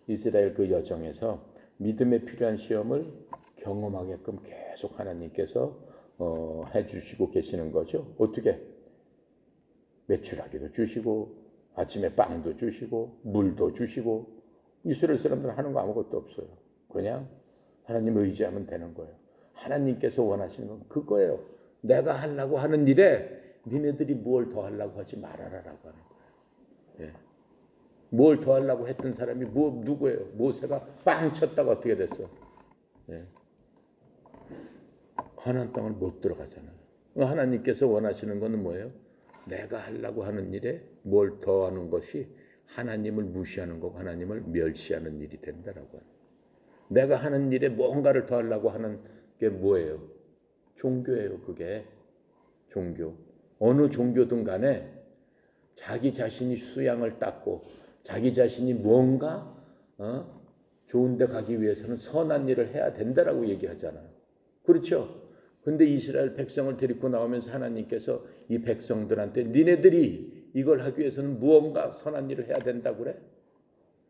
이스라엘 그 여정에서 믿음에 필요한 시험을 경험하게끔 계속 하나님께서 해주시고 계시는 거죠. 어떻게? 매출하기도 주시고 아침에 빵도 주시고 물도 주시고 이스라엘 사람들은 하는 거 아무것도 없어요. 그냥 하나님 의지하면 되는 거예요. 하나님께서 원하시는 건 그거예요. 내가 하려고 하는 일에 니네들이 뭘 더 하려고 하지 말아라라고 하는 거예요. 예. 뭘 더 하려고 했던 사람이 누구예요? 모세가 빵 쳤다가 어떻게 됐어? 예. 가나안 땅을 못 들어가잖아요. 하나님께서 원하시는 것은 뭐예요? 내가 하려고 하는 일에 뭘 더 하는 것이 하나님을 무시하는 거고 하나님을 멸시하는 일이 된다라고 하는 거예요. 내가 하는 일에 뭔가를 더 하려고 하는 게 뭐예요? 종교예요. 그게 종교. 어느 종교든 간에 자기 자신이 수양을 닦고 자기 자신이 뭔가 좋은 데 가기 위해서는 선한 일을 해야 된다라고 얘기하잖아요. 그렇죠? 근데 이스라엘 백성을 데리고 나오면서 하나님께서 이 백성들한테 니네들이 이걸 하기 위해서는 무언가 선한 일을 해야 된다고 그래?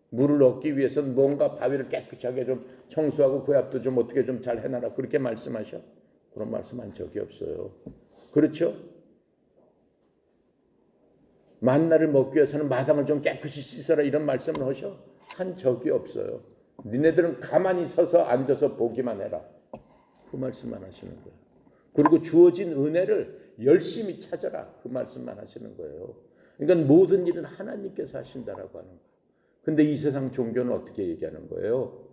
물을 얻기 위해서는 뭔가 바위를 깨끗하게 좀 청소하고 그 앞도 좀 어떻게 좀 잘 해놔라. 그렇게 말씀하셔? 그런 말씀한 적이 없어요. 그렇죠? 만나를 먹기 위해서는 마당을 좀 깨끗이 씻어라 이런 말씀을 하셔? 한 적이 없어요. 니네들은 가만히 서서 앉아서 보기만 해라. 그 말씀만 하시는 거예요. 그리고 주어진 은혜를 열심히 찾아라. 그 말씀만 하시는 거예요. 그러니까 모든 일은 하나님께서 하신다라고 하는 거예요. 근데 이 세상 종교는 어떻게 얘기하는 거예요?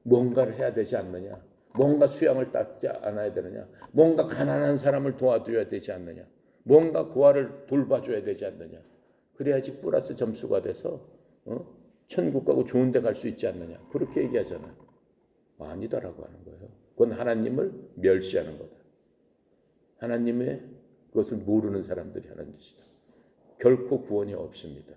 뭔가를 해야 되지 않느냐? 뭔가 수양을 닦지 않아야 되느냐? 뭔가 가난한 사람을 도와줘야 되지 않느냐? 뭔가 고아를 돌봐줘야 되지 않느냐? 그래야지 플러스 점수가 돼서 천국 가고 좋은 데 갈 수 있지 않느냐? 그렇게 얘기하잖아요. 아니다라고 하는 거예요. 그건 하나님을 멸시하는 거다. 하나님의 그것을 모르는 사람들이 하는 짓이다. 결코 구원이 없습니다.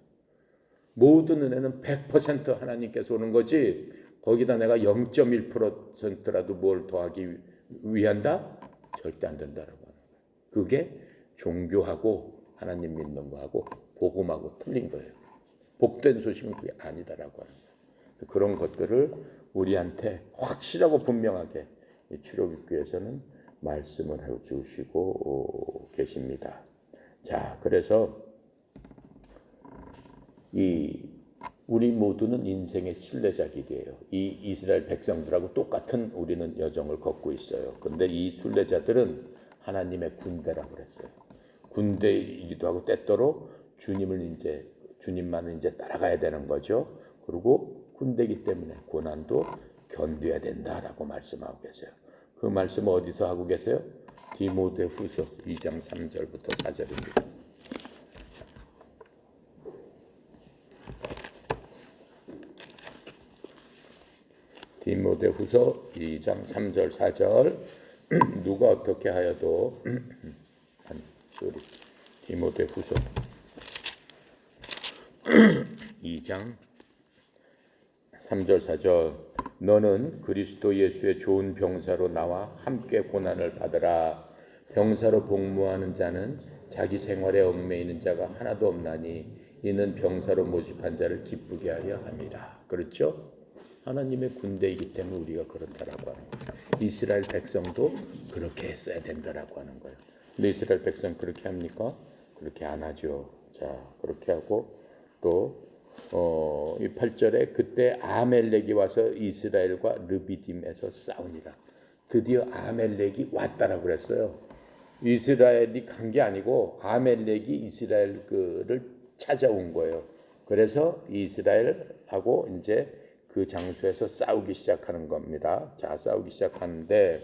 모든 은혜는 100% 하나님께서 오는 거지 거기다 내가 0.1%라도 뭘 더하기 위한다? 절대 안 된다라고 하는 거예요. 그게 종교하고 하나님 믿는 거하고 복음하고 틀린 거예요. 복된 소식은 그게 아니다라고 하는 거예요. 그런 것들을 우리한테 확실하고 분명하게 출애굽기에서는 말씀을 해주시고 계십니다. 자, 그래서 우리 모두는 인생의 순례자길이에요. 이 이스라엘 백성들하고 똑같은 우리는 여정을 걷고 있어요. 그런데 이 순례자들은 하나님의 군대라고 그랬어요. 군대이기도 하고 때때로 주님만은 이제 따라가야 되는 거죠. 그리고 군대이기 때문에 고난도 견뎌야 된다라고 말씀하고 계세요. 그 말씀 어디서 하고 계세요? 디모데후서 2장 3절부터 4절입니다. 디모데후서 2장 3절 4절 누가 어떻게 하여도 디모데후서 2장 3절 4절 너는 그리스도 예수의 좋은 병사로 나와 함께 고난을 받으라. 병사로 복무하는 자는 자기 생활에 얽매이는 자가 하나도 없나니 이는 병사로 모집한 자를 기쁘게 하려 함이라. 그렇죠? 하나님의 군대이기 때문에 우리가 그렇다라고 하는 거예요. 이스라엘 백성도 그렇게 했어야 된다라고 하는 거예요. 근데 이스라엘 백성 그렇게 합니까? 그렇게 안 하죠. 자, 그렇게 하고 또 이 8절에 그때 아멜렉이 와서 이스라엘과 르비딤에서 싸우니라. 드디어 아멜렉이 왔다라고 그랬어요. 이스라엘이 간 게 아니고 아멜렉이 이스라엘을 찾아온 거예요. 그래서 이스라엘하고 이제 그 장소에서 싸우기 시작하는 겁니다. 자, 싸우기 시작하는데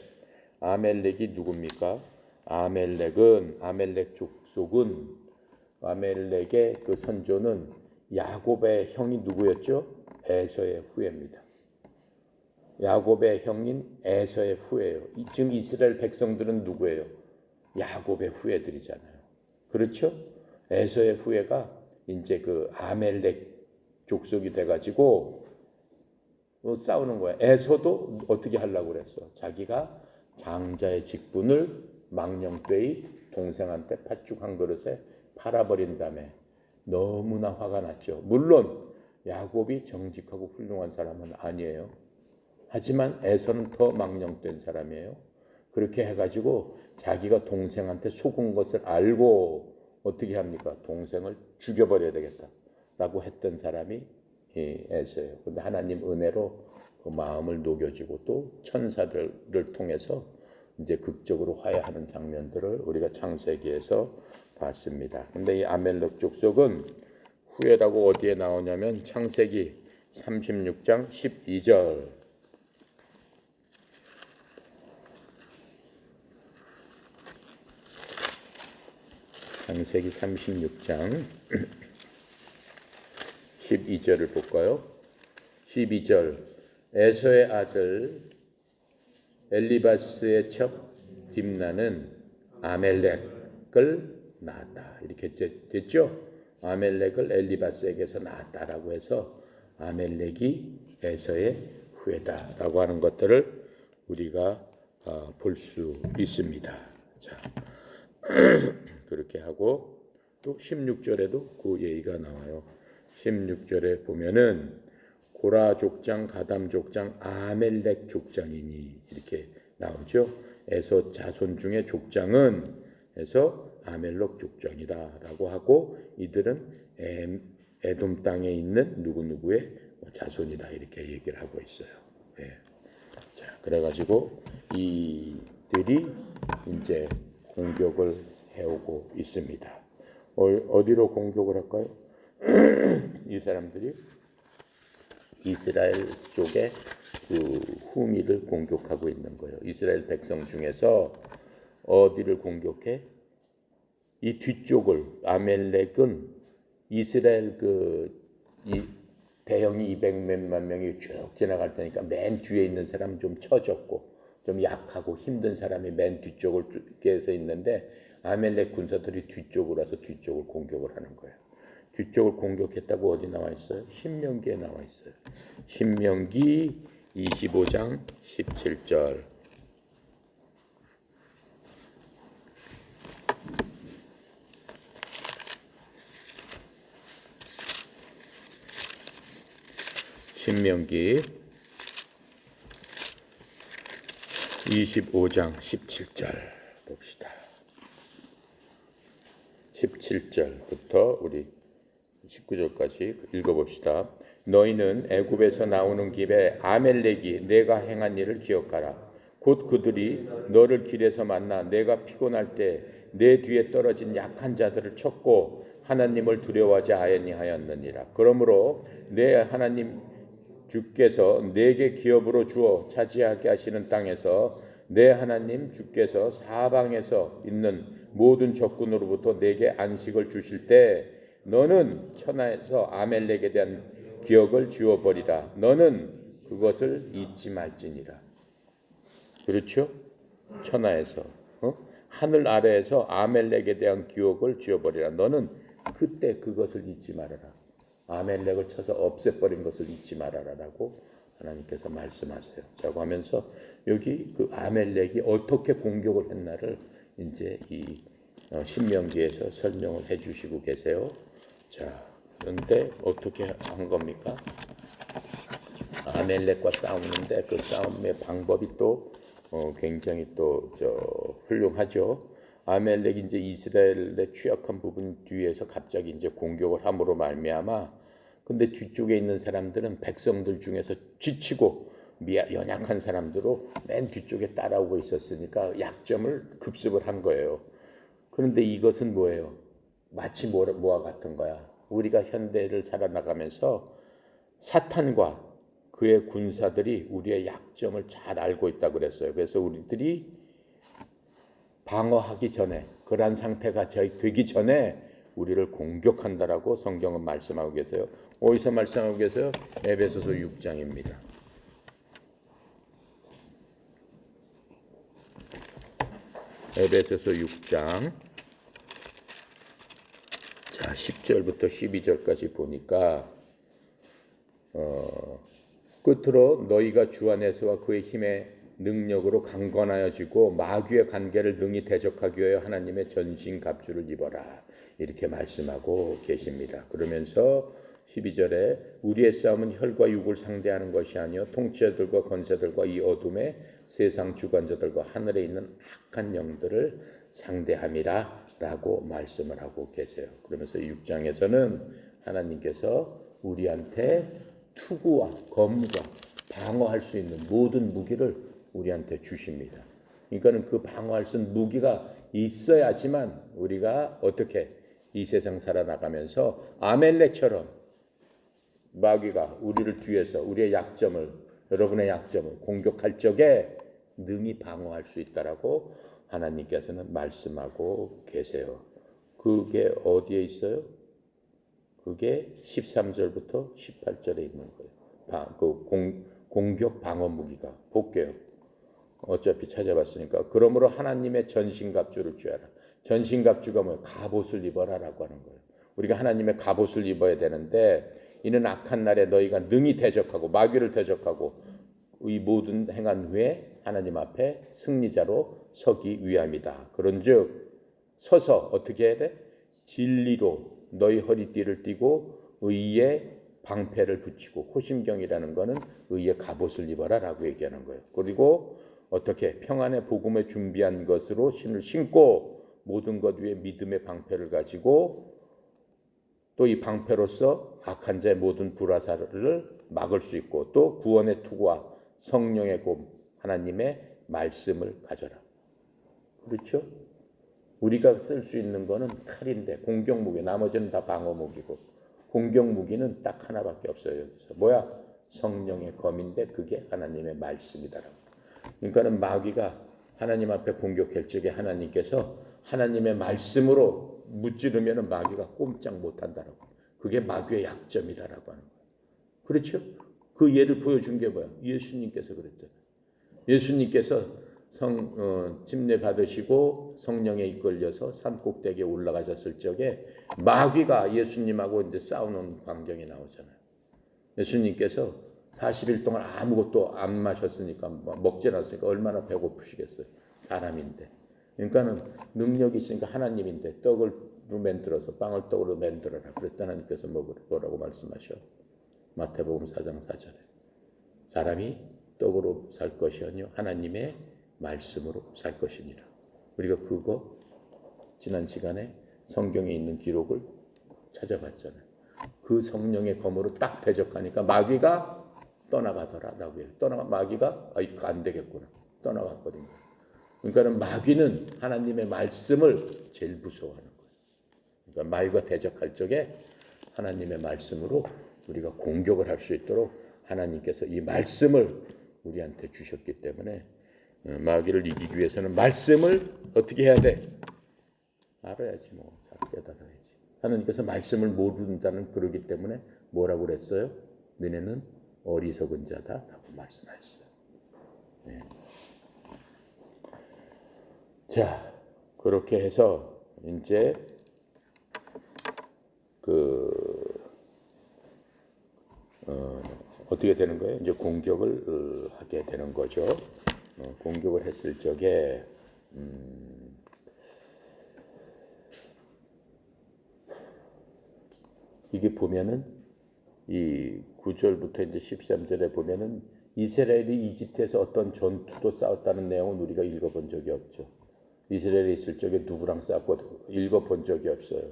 아멜렉이 누굽니까? 아멜렉 족속은 아멜렉의 그 선조는 야곱의 형이 누구였죠? 에서의 후예입니다. 야곱의 형인 에서의 후예예요. 지금 이스라엘 백성들은 누구예요? 야곱의 후예들이잖아요. 그렇죠? 에서의 후예가 이제 그 아멜렉 족속이 돼가지고 싸우는 거야. 에서도 어떻게 하려고 그랬어? 자기가 장자의 직분을 망령되이 동생한테 팥죽 한 그릇에 팔아버린 다음에 너무나 화가 났죠. 물론 야곱이 정직하고 훌륭한 사람은 아니에요. 하지만 에서는 더 망령된 사람이에요. 그렇게 해가지고 자기가 동생한테 속은 것을 알고 어떻게 합니까? 동생을 죽여버려야 되겠다라고 했던 사람이 에서예요. 근데 하나님 은혜로 그 마음을 녹여주고 또 천사들을 통해서 이제 극적으로 화해하는 장면들을 우리가 창세기에서 봤습니다. 근데 이 아멜렉 족속은 후예라고 어디에 나오냐면 창세기 36장 12절. 창세기 36장 12절을 볼까요? 12절. 에서의 아들 엘리바스의 첩 딥나는 아멜렉을 낳았다. 이렇게 됐죠? 아멜렉을 엘리바스에게서 낳았다라고 해서 아멜렉이 에서의 후예다라고 하는 것들을 우리가 볼 수 있습니다. 자, 그렇게 하고 또 16절에도 그 얘기가 나와요. 16절에 보면은 고라 족장, 가담 족장, 아멜렉 족장이니 이렇게 나오죠. 에서 자손 중에 족장은 에서 아멜렉 족장이다라고 하고 이들은 에돔 땅에 있는 누구누구의 자손이다 이렇게 얘기를 하고 있어요. 예. 자, 그래가지고 이들이 이제 공격을 해오고 있습니다. 어디로 공격을 할까요? 이 사람들이 이스라엘 쪽에 그 후미를 공격하고 있는 거예요. 이스라엘 백성 중에서 어디를 공격해? 이 뒤쪽을. 아멜렉은 이스라엘 이 대형이 200몇만 명이 쭉 지나갈 테니까 맨 뒤에 있는 사람 좀 처졌고 좀 약하고 힘든 사람이 맨 뒤쪽에서 있는데 아멜렉 군사들이 뒤쪽으로 와서 뒤쪽을 공격을 하는 거예요. 뒤쪽을 공격했다고 어디 나와 있어요? 신명기에 나와 있어요. 신명기 25장 17절. 신명기 25장 17절 봅시다. 17절부터 우리 19절까지 읽어봅시다. 너희는 애굽에서 나오는 길에 아멜렉이 내가 행한 일을 기억하라. 곧 그들이 너를 길에서 만나 내가 피곤할 때 내 뒤에 떨어진 약한 자들을 쳤고 하나님을 두려워하지 아니하였느니라. 그러므로 내 하나님 주께서 내게 기업으로 주어 차지하게 하시는 땅에서 내 하나님 주께서 사방에서 있는 모든 적군으로부터 내게 안식을 주실 때 너는 천하에서 아멜렉에 대한 기억을 지워버리라. 너는 그것을 잊지 말지니라. 그렇죠? 천하에서 하늘 아래에서 아멜렉에 대한 기억을 지워버리라. 너는 그때 그것을 잊지 말아라. 아멜렉을 쳐서 없애버린 것을 잊지 말아라라고 하나님께서 말씀하세요. 자고 하면서 여기 그 아멜렉이 어떻게 공격을 했나를 이제 이 신명기에서 설명을 해주시고 계세요. 자, 그런데 어떻게 한 겁니까? 아멜렉과 싸우는데 그 싸움의 방법이 또 굉장히 또 훌륭하죠. 아멜렉이 이제 이스라엘의 취약한 부분 뒤에서 갑자기 이제 공격을 함으로 말미암아 근데 뒤쪽에 있는 사람들은 백성들 중에서 지치고 연약한 사람들로 맨 뒤쪽에 따라오고 있었으니까 약점을 급습을 한 거예요. 그런데 이것은 뭐예요? 마치 뭐와 같은 거야. 우리가 현대를 살아나가면서 사탄과 그의 군사들이 우리의 약점을 잘 알고 있다고 그랬어요. 그래서 우리들이 방어하기 전에 그러한 상태가 되기 전에 우리를 공격한다라고 성경은 말씀하고 계세요. 어디서 말씀하고 계세요? 에베소서 6장입니다. 에베소서 6장 자 10절부터 12절까지 보니까 끝으로 너희가 주 안에서와 그의 힘의 능력으로 강건하여지고 마귀의 관계를 능히 대적하기 위하여 하나님의 전신갑주를 입어라 이렇게 말씀하고 계십니다. 그러면서 12절에 우리의 싸움은 혈과 육을 상대하는 것이 아니요 통치자들과 권세들과 이 어둠의 세상 주관자들과 하늘에 있는 악한 영들을 상대함이라 라고 말씀을 하고 계세요. 그러면서 6장에서는 하나님께서 우리한테 투구와 검과 방어할 수 있는 모든 무기를 우리한테 주십니다. 그러니까는 그 방어할 수 있는 무기가 있어야지만 우리가 어떻게 이 세상 살아나가면서 아멜렉처럼 마귀가 우리를 뒤에서 우리의 약점을 여러분의 약점을 공격할 적에 능히 방어할 수 있다라고 하나님께서는 말씀하고 계세요. 그게 어디에 있어요? 그게 13절부터 18절에 있는 거예요. 공격 방어 무기가 볼게요. 어차피 찾아봤으니까 그러므로 하나님의 전신갑주를 쥐어라. 전신갑주가 뭐예요? 갑옷을 입어라라고 하는 거예요. 우리가 하나님의 갑옷을 입어야 되는데 이는 악한 날에 너희가 능히 대적하고 마귀를 대적하고 이 모든 행한 후에 하나님 앞에 승리자로 서기 위함이다. 그런즉 서서 어떻게 해야 돼? 진리로 너희 허리띠를 띠고 의의 방패를 붙이고 호심경이라는 거는 의의 갑옷을 입어라라고 얘기하는 거예요. 그리고 어떻게 평안의 복음에 준비한 것으로 신을 신고 모든 것 위에 믿음의 방패를 가지고 또 이 방패로서 악한 자의 모든 불화살을 막을 수 있고 또 구원의 투구와 성령의 곰 하나님의 말씀을 가져라. 그렇죠? 우리가 쓸 수 있는 거는 칼인데 공격 무기 나머지는 다 방어 무기고 공격 무기는 딱 하나밖에 없어요. 여기서 뭐야? 성령의 검인데 그게 하나님의 말씀이다라고. 그러니까는 마귀가 하나님 앞에 공격할 적에 하나님께서 하나님의 말씀으로 무찌르면은 마귀가 꼼짝 못한다라고. 그게 마귀의 약점이다라고 하는 거예요. 그렇죠? 그 예를 보여준 게 뭐야? 예수님께서 그랬잖아요. 예수님께서 침례 받으시고 성령에 이끌려서 산꼭대기에 올라가셨을 적에 마귀가 예수님하고 이제 싸우는 광경이 나오잖아요. 예수님께서 40일 동안 아무것도 안 마셨으니까 먹지 않았으니까 얼마나 배고프시겠어요. 사람인데. 그러니까는 능력이 있으니까 하나님인데 떡을 만들어서 빵을 떡으로 만들어라. 그랬더니 하나님께서 먹으라고 말씀하셔. 마태복음 4장 4절에. 사람이 떡으로 살 것이 아니요 하나님의 말씀으로 살 것이니라. 우리가 그거 지난 시간에 성경에 있는 기록을 찾아봤잖아요. 그 성령의 검으로 딱 대적하니까 마귀가 떠나가더라라고 해요. 마귀가 이거 안 되겠구나. 떠나갔거든요. 그러니까는 마귀는 하나님의 말씀을 제일 무서워하는 거예요. 그러니까 마귀가 대적할 적에 하나님의 말씀으로 우리가 공격을 할 수 있도록 하나님께서 이 말씀을 우리한테 주셨기 때문에 마귀를 이기기 위해서는 말씀을 어떻게 해야 돼? 알아야지 뭐. 잘 깨달아야지. 하나님께서 말씀을 모른다는 그러기 때문에 뭐라고 그랬어요? 너네는 어리석은 자다라고 말씀하셨어요. 네. 자, 그렇게 해서 이제 어떻게 되는 거예요? 이제 공격을 하게 되는 거죠. 공격을 했을 적에 이게 보면은 이 9절부터 이제 13절에 보면은 이스라엘이 이집트에서 어떤 전투도 싸웠다는 내용은 우리가 읽어본 적이 없죠. 이스라엘에 있을 적에 누구랑 싸웠고 읽어본 적이 없어요.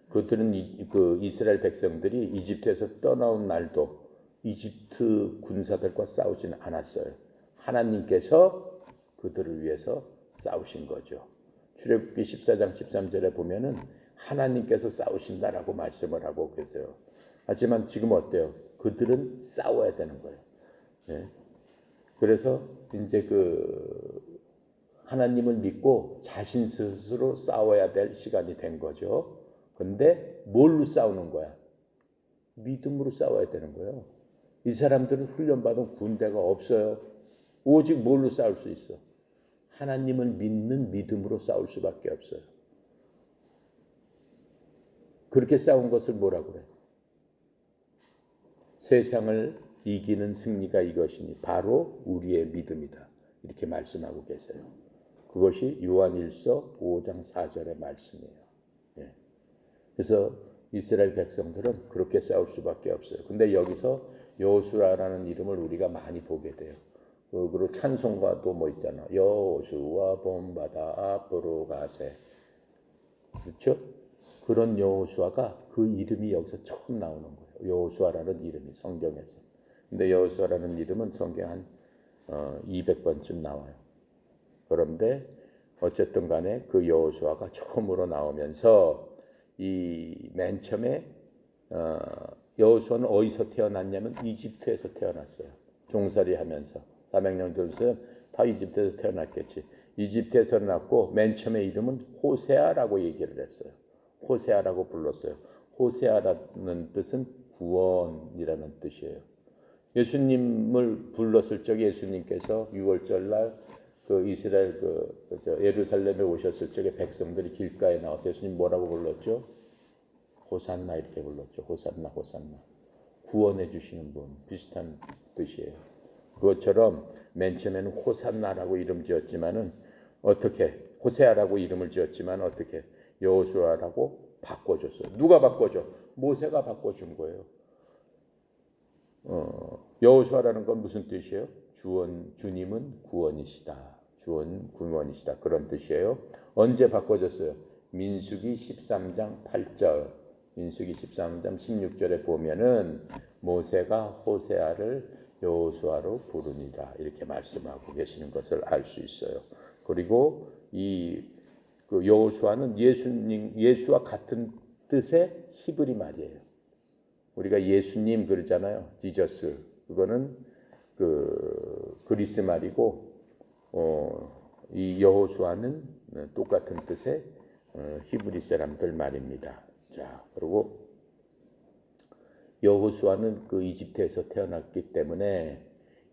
그들은 그 이스라엘 백성들이 이집트에서 떠나온 날도 이집트 군사들과 싸우지는 않았어요. 하나님께서 그들을 위해서 싸우신 거죠. 출애굽기 14장 13절에 보면은 하나님께서 싸우신다라고 말씀을 하고 계세요. 하지만 지금 어때요? 그들은 싸워야 되는 거예요. 네. 그래서 이제 그 하나님을 믿고 자신 스스로 싸워야 될 시간이 된 거죠. 근데 뭘로 싸우는 거야? 믿음으로 싸워야 되는 거예요. 이 사람들은 훈련받은 군대가 없어요. 오직 뭘로 싸울 수 있어? 하나님을 믿는 믿음으로 싸울 수밖에 없어요. 그렇게 싸운 것을 뭐라고 그래? 세상을 이기는 승리가 이것이니 바로 우리의 믿음이다. 이렇게 말씀하고 계세요. 그것이 요한일서 5장 4절의 말씀이에요. 예. 그래서 이스라엘 백성들은 그렇게 싸울 수밖에 없어요. 근데 여기서 여호수아라는 이름을 우리가 많이 보게 돼요. 그리고 찬송가도 뭐 있잖아. 여호수아 본바다 앞으로 가세. 그렇죠? 그런 여호수아가 그 이름이 여기서 처음 나오는 거예요. 여호수아라는 이름이 성경에서. 근데 여호수아라는 이름은 성경 한 200번쯤 나와요. 그런데 어쨌든 간에 그 여호수아가 처음으로 나오면서 이 맨 처음에 여호수아는 어디서 태어났냐면 이집트에서 태어났어요. 종살이 하면서 400년 전에 다 이집트에서 태어났겠지. 이집트에서 났고 맨 처음에 이름은 호세아라고 얘기를 했어요. 호세아라고 불렀어요. 호세아라는 뜻은 구원이라는 뜻이에요. 예수님을 불렀을 적에 예수님께서 6월절 날 그 이스라엘 예루살렘에 오셨을 적에 백성들이 길가에 나와서 예수님 뭐라고 불렀죠? 호산나 이렇게 불렀죠. 호산나 호산나. 구원해 주시는 분. 비슷한 뜻이에요. 그것처럼 맨 처음에는 호산나라고 이름 지었지만은 어떻게 호세아라고 이름을 지었지만 어떻게 여호수아라고 바꿔줬어요. 누가 바꿔줘? 모세가 바꿔준 거예요. 여호수아라는 건 무슨 뜻이에요? 주님은 구원이시다. 주원 구원이시다. 그런 뜻이에요. 언제 바꿔줬어요? 민수기 13장 8절, 민수기 13장 16절에 보면은 모세가 호세아를 여호수아로 부르니라 이렇게 말씀하고 계시는 것을 알 수 있어요. 그리고 그 여호수아는 예수와 같은 뜻의 히브리 말이에요. 우리가 예수님 그러잖아요. 지저스. 그거는 그 그리스 말이고 이 여호수아는 똑같은 뜻의 히브리 사람들 말입니다. 자, 그리고 여호수아는 그 이집트에서 태어났기 때문에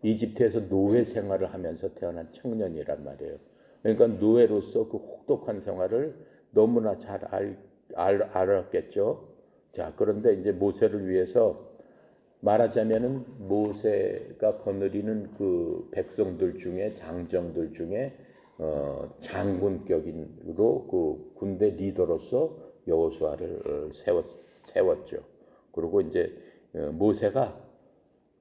이집트에서 노예 생활을 하면서 태어난 청년이란 말이에요. 그러니까 노예로서 그 혹독한 생활을 너무나 잘 알았겠죠. 자, 그런데 이제 모세를 위해서 말하자면은 모세가 거느리는 그 백성들 중에 장정들 중에 장군격으로 그 군대 리더로서 여호수아를 세웠죠. 그리고 이제 모세가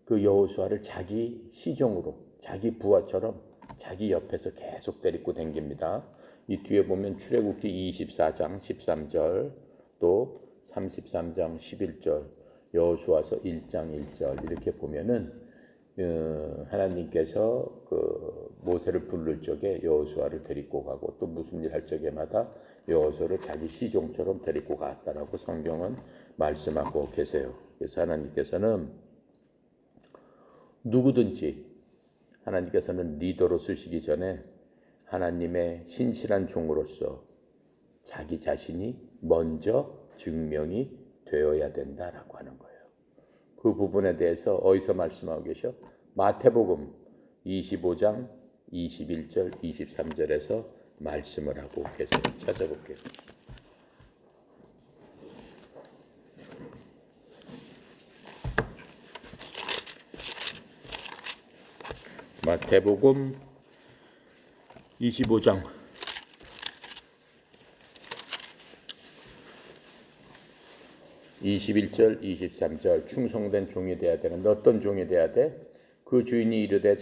그 여호수아를 자기 시종으로 자기 부하처럼 자기 옆에서 계속 데리고 다닙니다. 이 뒤에 보면 출애굽기 24장 13절 또 33장 11절 여호수아서 1장 1절 이렇게 보면은 하나님께서 그 모세를 부를 적에 여호수아를 데리고 가고 또 무슨 일 할 적에마다 여호수아를 자기 시종처럼 데리고 갔다라고 성경은 말씀하고 계세요. 그래서 하나님께서는 누구든지 하나님께서는 리더로 쓰시기 전에 하나님의 신실한 종으로서 자기 자신이 먼저 증명이 되어야 된다라고 하는 거예요. 그 부분에 대해서 어디서 말씀하고 계셔? 마태복음 25장 21절 23절에서 말씀을 하고 계세요. 찾아볼게요. 마태복음 25장 21절 23절 충성된 종이 돼야 되는데 어떤 종이 돼야 돼? 그 주인이 이르되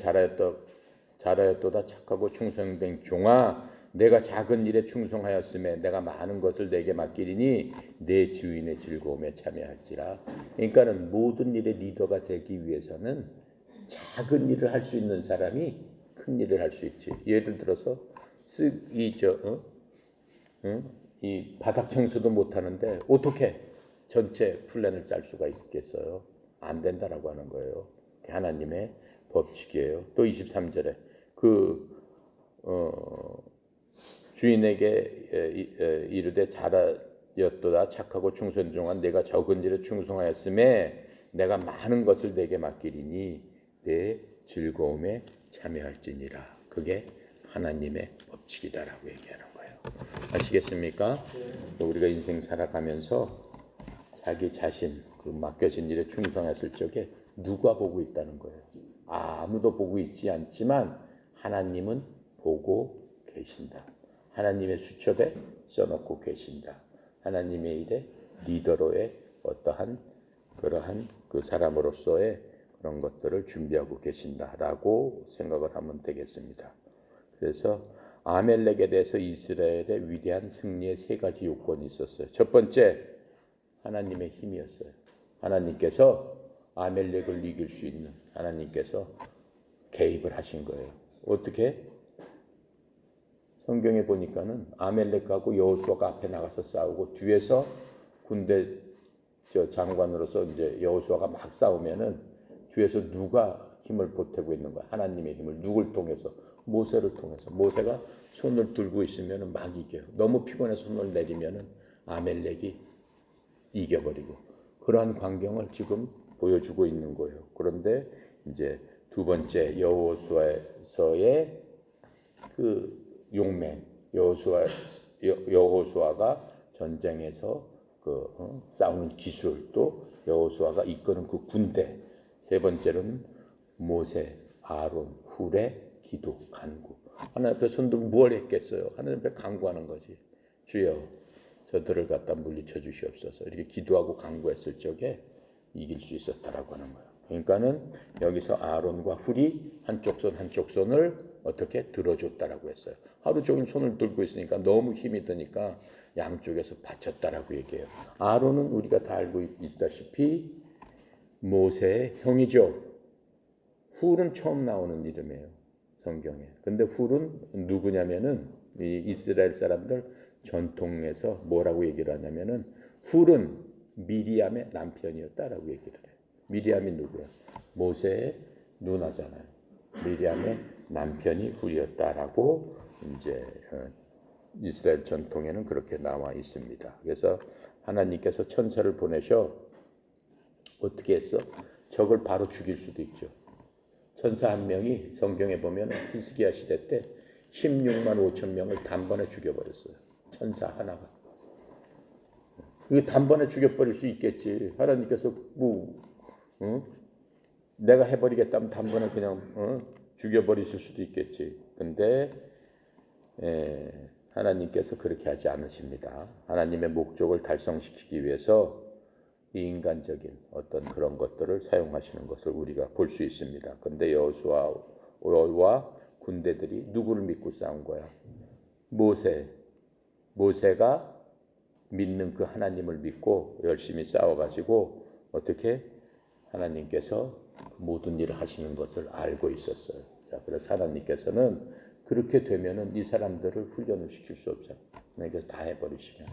잘하였도다 착하고 충성된 종아 내가 작은 일에 충성하였음에 내가 많은 것을 내게 맡기리니 내 주인의 즐거움에 참여할지라. 그러니까는 모든 일의 리더가 되기 위해서는 작은 일을 할 수 있는 사람이 큰 일을 할 수 있지. 예를 들어서 이 바닥 청소도 못 하는데 어떻게 전체 플랜을 짤 수가 있겠어요? 안 된다라고 하는 거예요. 하나님의 법칙이에요. 또 23절에 주인에게 이르되 잘하였도다 착하고 충성종한 내가 적은 일에 충성하였음에 내가 많은 것을 내게 맡기리니 내 즐거움에 참여할지니라. 그게 하나님의 법칙이다라고 얘기하는 거예요. 아시겠습니까? 우리가 인생 살아가면서 자기 자신 그 맡겨진 일에 충성했을 적에 누가 보고 있다는 거예요. 아무도 보고 있지 않지만 하나님은 보고 계신다. 하나님의 수첩에 써놓고 계신다. 하나님의 일에 리더로의 어떠한 그러한 그 사람으로서의 그런 것들을 준비하고 계신다라고 생각을 하면 되겠습니다. 그래서 아멜렉에 대해서 이스라엘의 위대한 승리의 세 가지 요건이 있었어요. 첫 번째, 하나님의 힘이었어요. 하나님께서 아멜렉을 이길 수 있는 하나님께서 개입을 하신 거예요. 어떻게? 성경에 보니까는 아멜렉하고 여호수아가 앞에 나가서 싸우고 뒤에서 군대 장관으로서 이제 여호수아가 막 싸우면은 뒤에서 누가 힘을 보태고 있는 거야? 하나님의 힘을. 누굴 통해서? 모세를 통해서. 모세가 손을 들고 있으면은 막 이겨요. 너무 피곤해서 손을 내리면은 아멜렉이 이겨버리고. 그러한 광경을 지금 보여주고 있는 거예요. 그런데 이제 두 번째 여호수아에서의 그 용맹, 여호수아가 전쟁에서 싸우는 기술, 또 여호수아가 이끄는 그 군대. 세 번째로는 모세, 아론, 훌의 기도, 간구. 하나님 앞에 손들고 뭘 했겠어요? 하나님 앞에 간구하는 거지. 주여, 저들을 갖다 물리쳐 주시옵소서. 이렇게 기도하고 간구했을 적에 이길 수 있었다라고 하는 거예요. 그러니까는 여기서 아론과 훌이 한쪽 손을 어떻게 들어줬다라고 했어요. 하루 종일 손을 들고 있으니까 너무 힘이 드니까 양쪽에서 받쳤다라고 얘기해요. 아론은 우리가 다 알고 있다시피 모세의 형이죠. 훌은 처음 나오는 이름이에요, 성경에. 근데 훌은 누구냐면은 이 이스라엘 사람들 전통에서 뭐라고 얘기를 하냐면은 훌은 미리암의 남편이었다라고 얘기를 해요. 미리암이 누구야? 모세의 누나잖아요. 미리암의 남편이 훌이었다라고 이제 이스라엘 전통에는 그렇게 나와 있습니다. 그래서 하나님께서 천사를 보내셔 어떻게 했어? 적을 바로 죽일 수도 있죠. 천사 한 명이 성경에 보면 히스기야 시대 때 16만 5천 명을 단번에 죽여버렸어요. 천사 하나가. 이거 단번에 죽여버릴 수 있겠지. 하나님께서 내가 해버리겠다면 단번에 그냥 죽여버리실 수도 있겠지. 근데 하나님께서 그렇게 하지 않으십니다. 하나님의 목적을 달성시키기 위해서 이 인간적인 어떤 그런 것들을 사용하시는 것을 우리가 볼 수 있습니다. 근데 여호수아와 군대들이 누구를 믿고 싸운 거야? 모세가 믿는 그 하나님을 믿고 열심히 싸워가지고 어떻게 하나님께서 모든 일을 하시는 것을 알고 있었어요. 자, 그래서 하나님께서는 그렇게 되면은 이 사람들을 훈련을 시킬 수 없잖아요. 그러니까 다 해버리시면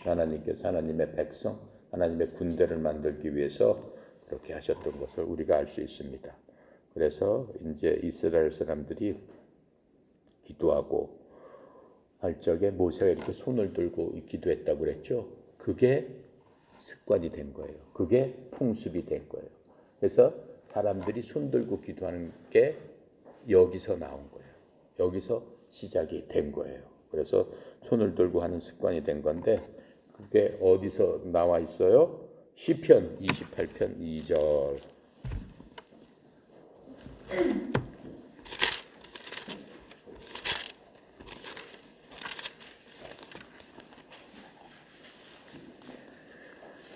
하나님께서 하나님의 백성, 하나님의 군대를 만들기 위해서 그렇게 하셨던 것을 우리가 알 수 있습니다. 그래서 이제 이스라엘 사람들이 기도하고 할 적에 모세가 이렇게 손을 들고 기도했다고 그랬죠. 그게 습관이 된 거예요. 그게 풍습이 된 거예요. 그래서 사람들이 손 들고 기도하는 게 여기서 나온 거예요. 여기서 시작이 된 거예요. 그래서 손을 들고 하는 습관이 된 건데 그게 어디서 나와 있어요? 시편 28편 2절.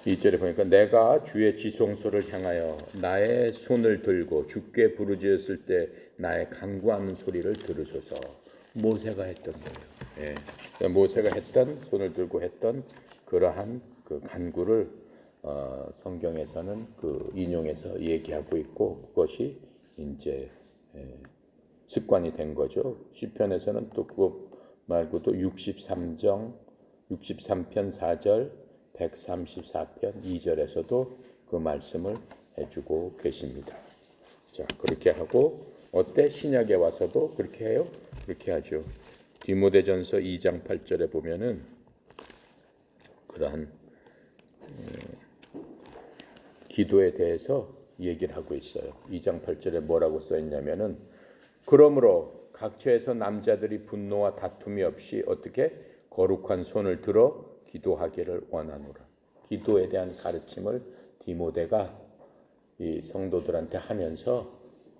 이절에 보니까 내가 주의 지성소를 향하여 나의 손을 들고 주께 부르짖었을 때 나의 간구하는 소리를 들으소서. 모세가 했던 거예요. 예. 모세가 했던 손을 들고 했던 그러한 그 간구를 성경에서는 그 인용해서 얘기하고 있고 그것이 이제 습관이 된 거죠. 시편에서는 또 그거 말고도 63편 4절, 134편 2절에서도 그 말씀을 해주고 계십니다. 자, 그렇게 하고 어때? 신약에 와서도 그렇게 해요? 그렇게 하죠. 디모데전서 2장 8절에 보면은 그러한 기도에 대해서 얘기를 하고 있어요. 2장 8절에 뭐라고 써 있냐면은 그러므로 각처에서 남자들이 분노와 다툼이 없이 어떻게 거룩한 손을 들어 기도하기를 원하노라. 기도에 대한 가르침을 디모데가 이 성도들한테 하면서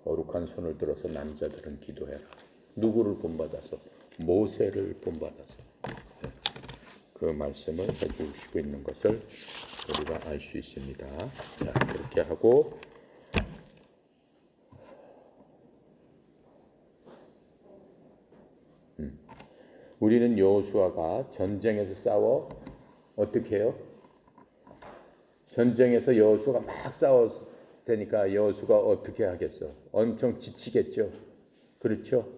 거룩한 손을 들어서 남자들은 기도해라. 누구를 본받아서? 모세를 본받아서. 그 말씀을 해주시고 있는 것을 우리가 알 수 있습니다. 자, 그렇게 하고 우리는 여호수아가 전쟁에서 싸워 어떻게 해요? 전쟁에서 여호수아가 막 싸웠으니까 여호수아가 어떻게 하겠어? 엄청 지치겠죠. 그렇죠?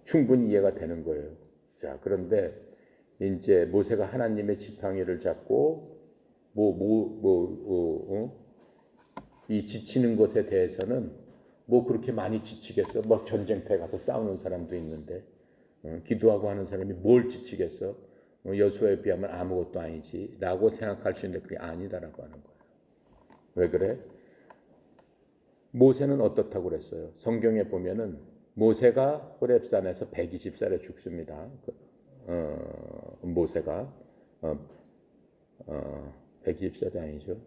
충분히 이해가 되는 거예요. 자, 그런데 이제 모세가 하나님의 지팡이를 잡고 이 지치는 것에 대해서는 뭐 그렇게 많이 지치겠어? 뭐 전쟁터에 가서 싸우는 사람도 있는데 기도하고 하는 사람이 뭘 지치겠어? 여수아에 비하면 아무것도 아니지 라고 생각할 수 있는데 그게 아니다라고 하는 거예요. 왜 그래? 모세는 어떻다고 그랬어요? 성경에 보면은 모세가 호렙산에서 120살에 죽습니다. 모세가 120살이 아니죠.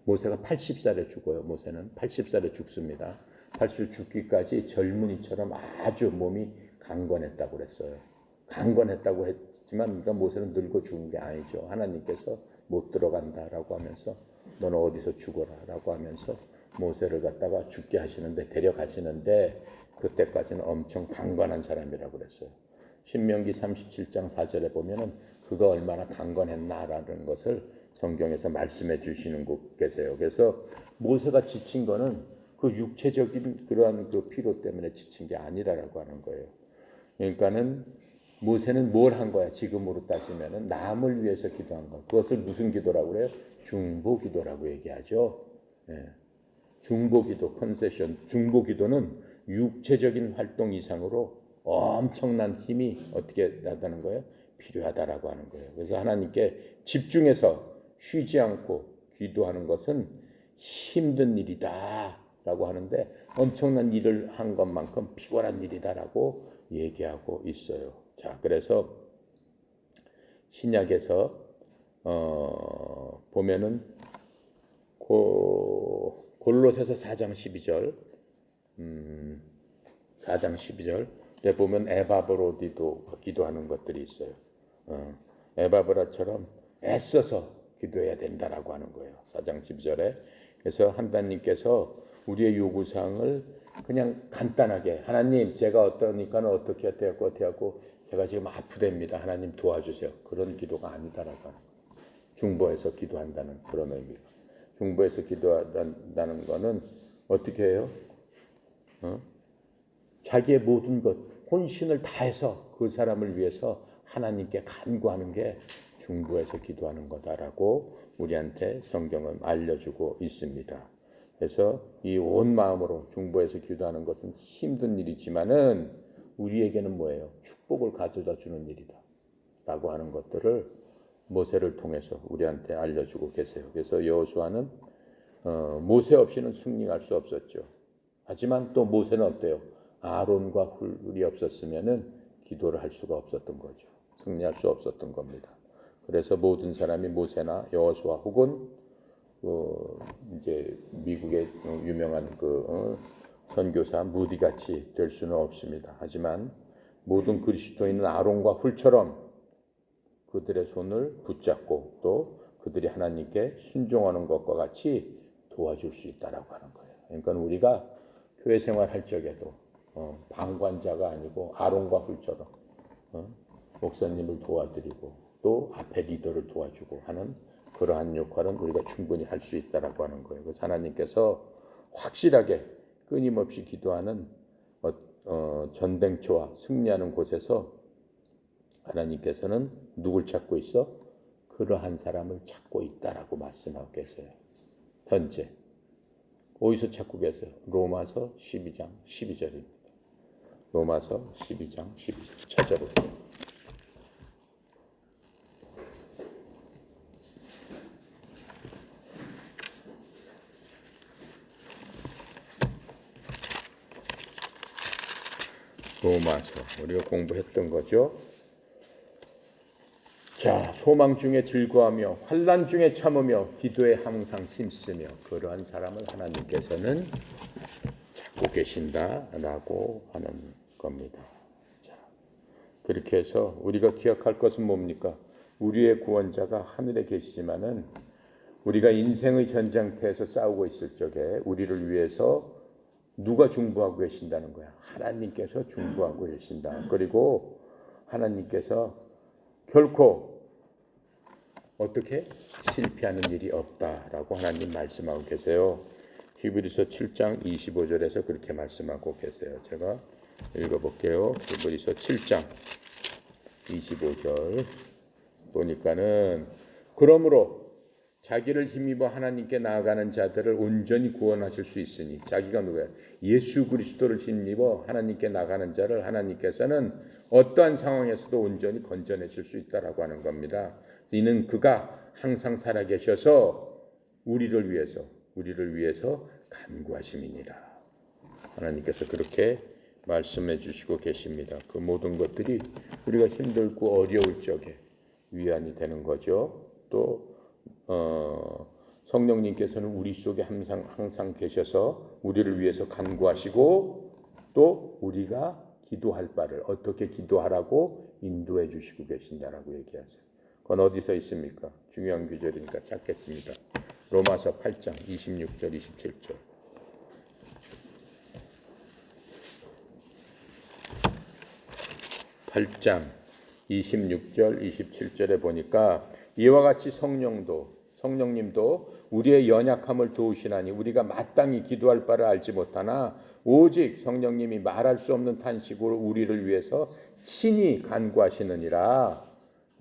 모세가 80살에 죽어요. 모세는 80살에 죽습니다. 80살 죽기까지 젊은이처럼 아주 몸이 강건했다고 그랬어요. 강건했다고 했지만 그러니까 모세는 늙어 죽은 게 아니죠. 하나님께서 못 들어간다라고 하면서 너는 어디서 죽어라라고 하면서 모세를 갖다가 죽게 하시는데 데려가시는데 그때까지는 엄청 강건한 사람이라고 그랬어요. 신명기 37장 4절에 보면은 그가 얼마나 강건했나라는 것을 성경에서 말씀해 주시는 곳 계세요. 그래서 모세가 지친 거는 그 육체적인 그러한 그 피로 때문에 지친 게 아니라라고 하는 거예요. 그러니까는 모세는 뭘 한 거야? 지금으로 따지면은 남을 위해서 기도한 거. 그것을 무슨 기도라고 그래요? 중보 기도라고 얘기하죠. 예. 중보 기도, 컨세션. 중보 기도는 육체적인 활동 이상으로 엄청난 힘이 어떻게 나다는 거예요? 필요하다라고 하는 거예요. 그래서 하나님께 집중해서 쉬지 않고 기도하는 것은 힘든 일이다라고 하는데 엄청난 일을 한 것만큼 피곤한 일이다라고 얘기하고 있어요. 자, 그래서 신약에서 보면은 골로새서 4장 12절 4장 12절에 보면 에바브로디도 기도하는 것들이 있어요. 에바브라처럼 애써서 기도해야 된다라고 하는 거예요. 4장 12절에. 그래서 하나님께서 우리의 요구사항을 그냥 간단하게 하나님 제가 어떠니까는 어떻게 하고 제가 지금 아프답니다. 하나님 도와주세요. 그런 기도가 아니다라고 하는 거예요. 중보해서 기도한다는 그런 의미가. 중보해서 기도한다는 거는 어떻게 해요? 자기의 모든 것, 혼신을 다해서 그 사람을 위해서 하나님께 간구하는 게 중보해서 기도하는 거다라고 우리한테 성경은 알려주고 있습니다. 그래서 이 온 마음으로 중보해서 기도하는 것은 힘든 일이지만은 우리에게는 뭐예요? 축복을 가져다 주는 일이다 라고 하는 것들을 모세를 통해서 우리한테 알려주고 계세요. 그래서 여호수아는 모세 없이는 승리할 수 없었죠. 하지만 또 모세는 어때요? 아론과 훌이 없었으면은 기도를 할 수가 없었던 거죠. 승리할 수 없었던 겁니다. 그래서 모든 사람이 모세나 여호수아 혹은 이제 미국의 유명한 선교사 무디 같이 될 수는 없습니다. 하지만 모든 그리스도인은 아론과 훌처럼 그들의 손을 붙잡고 또 그들이 하나님께 순종하는 것과 같이 도와줄 수 있다라고 하는 거예요. 그러니까 우리가 교회 생활할 적에도 방관자가 아니고 아론과 훌처럼 목사님을 도와드리고 또 앞에 리더를 도와주고 하는 그러한 역할은 우리가 충분히 할 수 있다라고 하는 거예요. 그래서 하나님께서 확실하게 끊임없이 기도하는 전쟁터와 승리하는 곳에서 하나님께서는 누굴 찾고 있어? 그러한 사람을 찾고 있다라고 말씀하고 계세요. 현재 어디서 찾고 계세요? 로마서 12장 12절입니다. 로마서 12장 12절 찾아보세요. 로마서 우리가 공부했던 거죠. 자, 소망 중에 즐거워하며 환난 중에 참으며 기도에 항상 힘쓰며 그러한 사람을 하나님께서는 찾고 계신다라고 하는 겁니다. 자, 그렇게 해서 우리가 기억할 것은 뭡니까? 우리의 구원자가 하늘에 계시지만은 우리가 인생의 전쟁터에서 싸우고 있을 적에 우리를 위해서 누가 중보하고 계신다는 거야? 하나님께서 중보하고 계신다. 그리고 하나님께서 결코 어떻게 실패하는 일이 없다라고 하나님 말씀하고 계세요. 히브리서 7장 25절에서 그렇게 말씀하고 계세요. 제가 읽어볼게요. 히브리서 7장 25절 보니까는 그러므로 자기를 힘입어 하나님께 나아가는 자들을 온전히 구원하실 수 있으니 자기가 누구야? 예수 그리스도를 힘입어 하나님께 나가는 자를 하나님께서는 어떠한 상황에서도 온전히 건져내실 수 있다라고 하는 겁니다. 이는 그가 항상 살아계셔서 우리를 위해서 간구하심이니라. 하나님께서 그렇게 말씀해 주시고 계십니다. 그 모든 것들이 우리가 힘들고 어려울 적에 위안이 되는 거죠. 또 성령님께서는 우리 속에 항상 계셔서 우리를 위해서 간구하시고 또 우리가 기도할 바를 어떻게 기도하라고 인도해 주시고 계신다라고 얘기하세요. 그건 어디서 있습니까? 중요한 구절이니까 찾겠습니다. 로마서 8장 26절 27절. 8장 26절 27절에 보니까 이와 같이 성령님도 우리의 연약함을 도우시나니 우리가 마땅히 기도할 바를 알지 못하나 오직 성령님이 말할 수 없는 탄식으로 우리를 위해서 친히 간구하시느니라.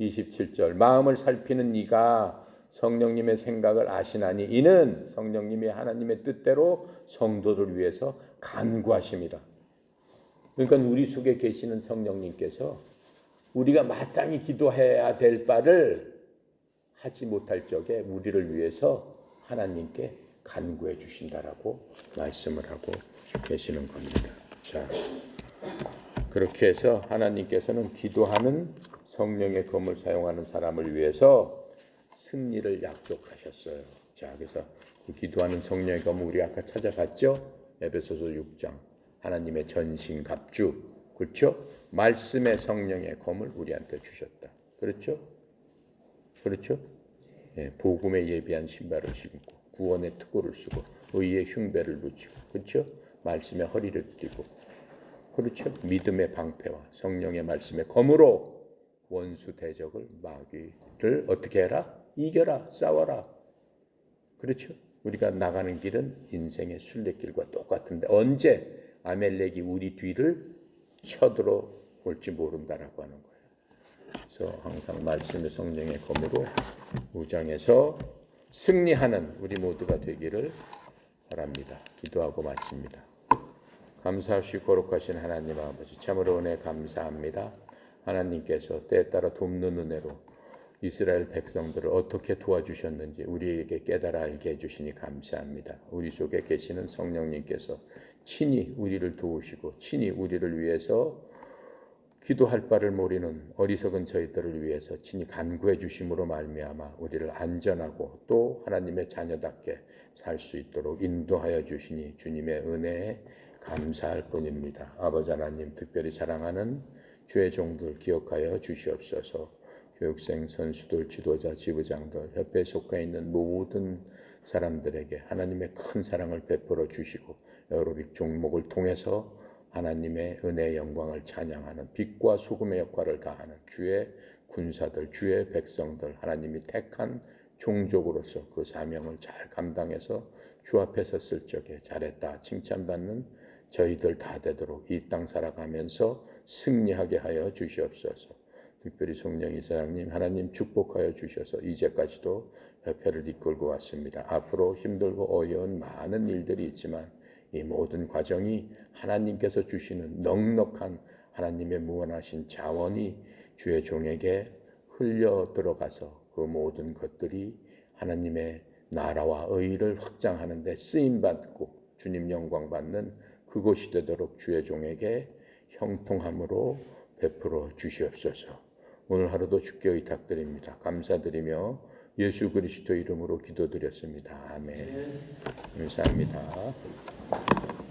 27절 마음을 살피는 이가 성령님의 생각을 아시나니 이는 성령님이 하나님의 뜻대로 성도를 위해서 간구하심이라. 그러니까 우리 속에 계시는 성령님께서 우리가 마땅히 기도해야 될 바를 하지 못할 적에 우리를 위해서 하나님께 간구해 주신다라고 말씀을 하고 계시는 겁니다. 자, 그렇게 해서 하나님께서는 기도하는 성령의 검을 사용하는 사람을 위해서 승리를 약속하셨어요. 자, 그래서 그 기도하는 성령의 검을 우리 아까 찾아봤죠? 에베소서 6장 하나님의 전신갑주, 그렇죠? 말씀의 성령의 검을 우리한테 주셨다. 그렇죠? 그렇죠? 예, 복음에 예비한 신발을 신고 구원의 투구를 쓰고 의의 흉배를 붙이고 그렇죠? 말씀의 허리를 띠고 그렇죠? 믿음의 방패와 성령의 말씀의 검으로 원수 대적을 마귀를 어떻게 해라? 이겨라, 싸워라. 그렇죠? 우리가 나가는 길은 인생의 순례길과 똑같은데 언제 아멜렉이 우리 뒤를 쳐들어올지 모른다라고 하는 거예요. 그래서 항상 말씀의 성령의 검으로 무장해서 승리하는 우리 모두가 되기를 바랍니다. 기도하고 마칩니다. 감사하시고 거룩하신 하나님 아버지 참으로 은혜 감사합니다. 하나님께서 때에 따라 돕는 은혜로 이스라엘 백성들을 어떻게 도와주셨는지 우리에게 깨달아 알게 해주시니 감사합니다. 우리 속에 계시는 성령님께서 친히 우리를 도우시고 친히 우리를 위해서 기도할 바를 모르는 어리석은 저희들을 위해서 친히 간구해 주심으로 말미암아 우리를 안전하고 또 하나님의 자녀답게 살 수 있도록 인도하여 주시니 주님의 은혜에 감사할 뿐입니다. 아버지 하나님 특별히 사랑하는 주의 종들 기억하여 주시옵소서. 교육생, 선수들, 지도자, 지부장들, 협회에 속해 있는 모든 사람들에게 하나님의 큰 사랑을 베풀어 주시고 에어로빅 종목을 통해서 하나님의 은혜의 영광을 찬양하는 빛과 소금의 역할을 다하는 주의 군사들, 주의 백성들, 하나님이 택한 종족으로서 그 사명을 잘 감당해서 주 앞에 섰을 적에 잘했다 칭찬받는 저희들 다 되도록 이 땅 살아가면서 승리하게 하여 주시옵소서. 특별히 송영 이사장님 하나님 축복하여 주셔서 이제까지도 협회를 이끌고 왔습니다. 앞으로 힘들고 어려운 많은 일들이 있지만 이 모든 과정이 하나님께서 주시는 넉넉한 하나님의 무한하신 자원이 주의 종에게 흘려 들어가서 그 모든 것들이 하나님의 나라와 의를 확장하는 데 쓰임받고 주님 영광 받는 그곳이 되도록 주의 종에게 형통함으로 베풀어 주시옵소서. 오늘 하루도 주께 의탁드립니다. 감사드리며 예수 그리스도 이름으로 기도드렸습니다. 아멘. 감사합니다.